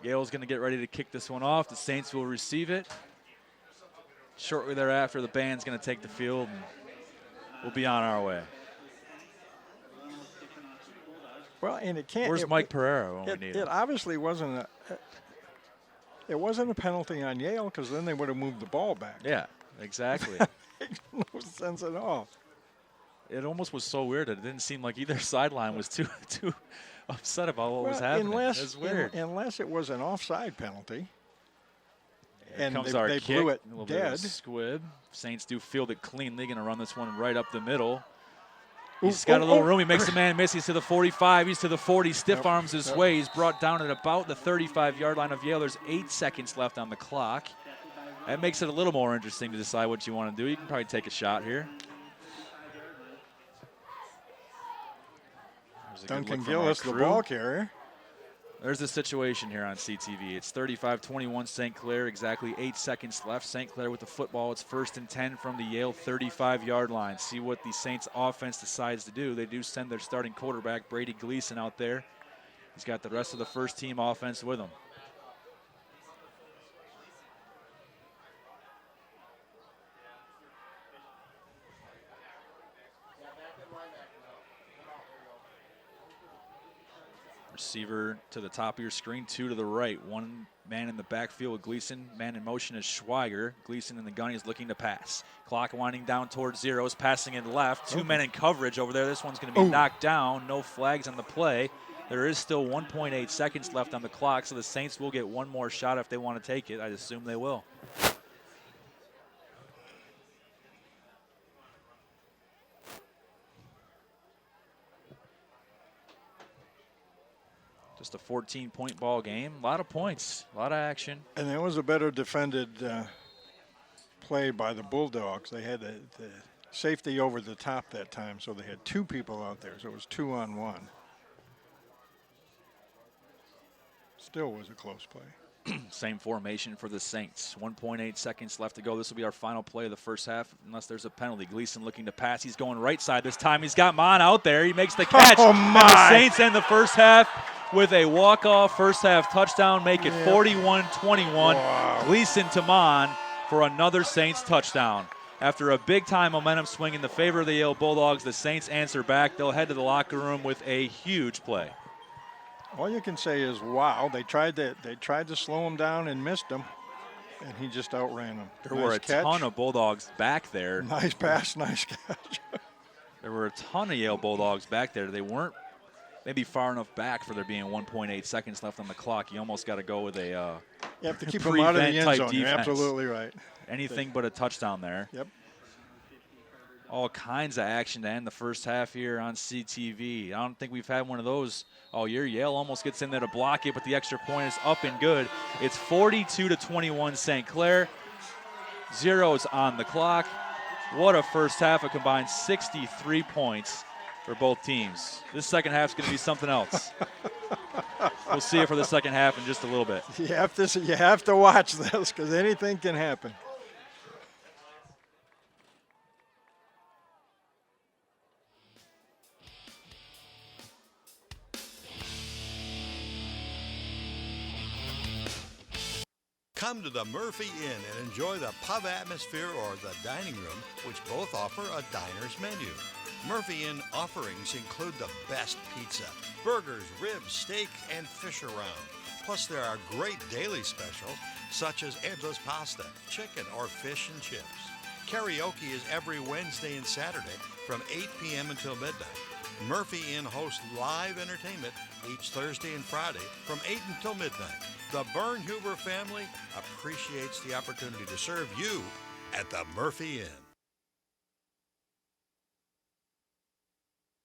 Yale's going to get ready to kick this one off. The Saints will receive it. Shortly thereafter, the band's going to take the field, and we'll be on our way. Well, and it can't. Where's Mike Pereira when we need him? It obviously wasn't a penalty on Yale, because then they would have moved the ball back. Yeah, exactly. Makes no sense at all. It almost was so weird that it didn't seem like either sideline was too upset about what was happening. It's weird. Unless it was an offside penalty. Here and comes they our blew kick. it A little bit of dead. a squib. Saints do field it cleanly. Going to run this one right up the middle. He's got a little room. He makes the man miss. He's to the 45. He's to the 40. Stiff arms his way. He's brought down at about the 35-yard line of Yale. There's 8 seconds left on the clock. That makes it a little more interesting to decide what you want to do. You can probably take a shot here. Duncan Gillis, the ball carrier. There's the situation here on CTV. It's 35-21 St. Clair, exactly 8 seconds left. St. Clair with the football. It's 1st and 10 from the Yale 35-yard line. See what the Saints offense decides to do. They do send their starting quarterback, Brady Gleason, out there. He's got the rest of the first team offense with him. Receiver to the top of your screen, 2 to the right. 1 man in the backfield with Gleason. Man in motion is Schweiger. Gleason in the gun. He's looking to pass. Clock winding down towards 0. Passing in left. 2 men in coverage over there. This one's going to be knocked down. No flags on the play. There is still 1.8 seconds left on the clock, so the Saints will get one more shot if they want to take it. I assume they will. Just a 14-point ball game. A lot of points, a lot of action. And it was a better defended play by the Bulldogs. They had the safety over the top that time, so they had 2 people out there, so it was 2-on-1. Still was a close play. Same formation for the Saints. 1.8 seconds left to go. This will be our final play of the first half, unless there's a penalty. Gleason looking to pass. He's going right side this time. He's got Mon out there. He makes the catch. Oh, And my. the Saints end the first half with a walk-off first half touchdown, make it 41-21. Wow. Gleason to Mon for another Saints touchdown. After a big-time momentum swing in the favor of the Yale Bulldogs, the Saints answer back. They'll head to the locker room with a huge play. All you can say is, wow, they tried to slow him down and missed him, and he just outran them. There were a ton of Bulldogs back there. Nice pass, nice catch. There were a ton of Yale Bulldogs back there. They weren't maybe far enough back for there being 1.8 seconds left on the clock. You almost got to go with a You have to keep them out of the end prevent-type zone. You're defense. absolutely right. Anything but a touchdown there. Yep. All kinds of action to end the first half here on CTV. I don't think we've had one of those all year. Yale almost gets in there to block it, but the extra point is up and good. It's 42-21 St. Clair. Zeros on the clock. What a first half. A combined 63 points for both teams. This second half is going to be something else. We'll see it for the second half in just a little bit. You have to watch this because anything can happen. Come to the Murphy Inn and enjoy the pub atmosphere or the dining room, which both offer a diner's menu. Murphy Inn offerings include the best pizza, burgers, ribs, steak, and fish around. Plus, there are great daily specials such as Ebba's pasta, chicken, or fish and chips. Karaoke is every Wednesday and Saturday from 8 p.m. until midnight. Murphy Inn hosts live entertainment each Thursday and Friday from 8 until midnight. The Bernhuber family appreciates the opportunity to serve you at the Murphy Inn.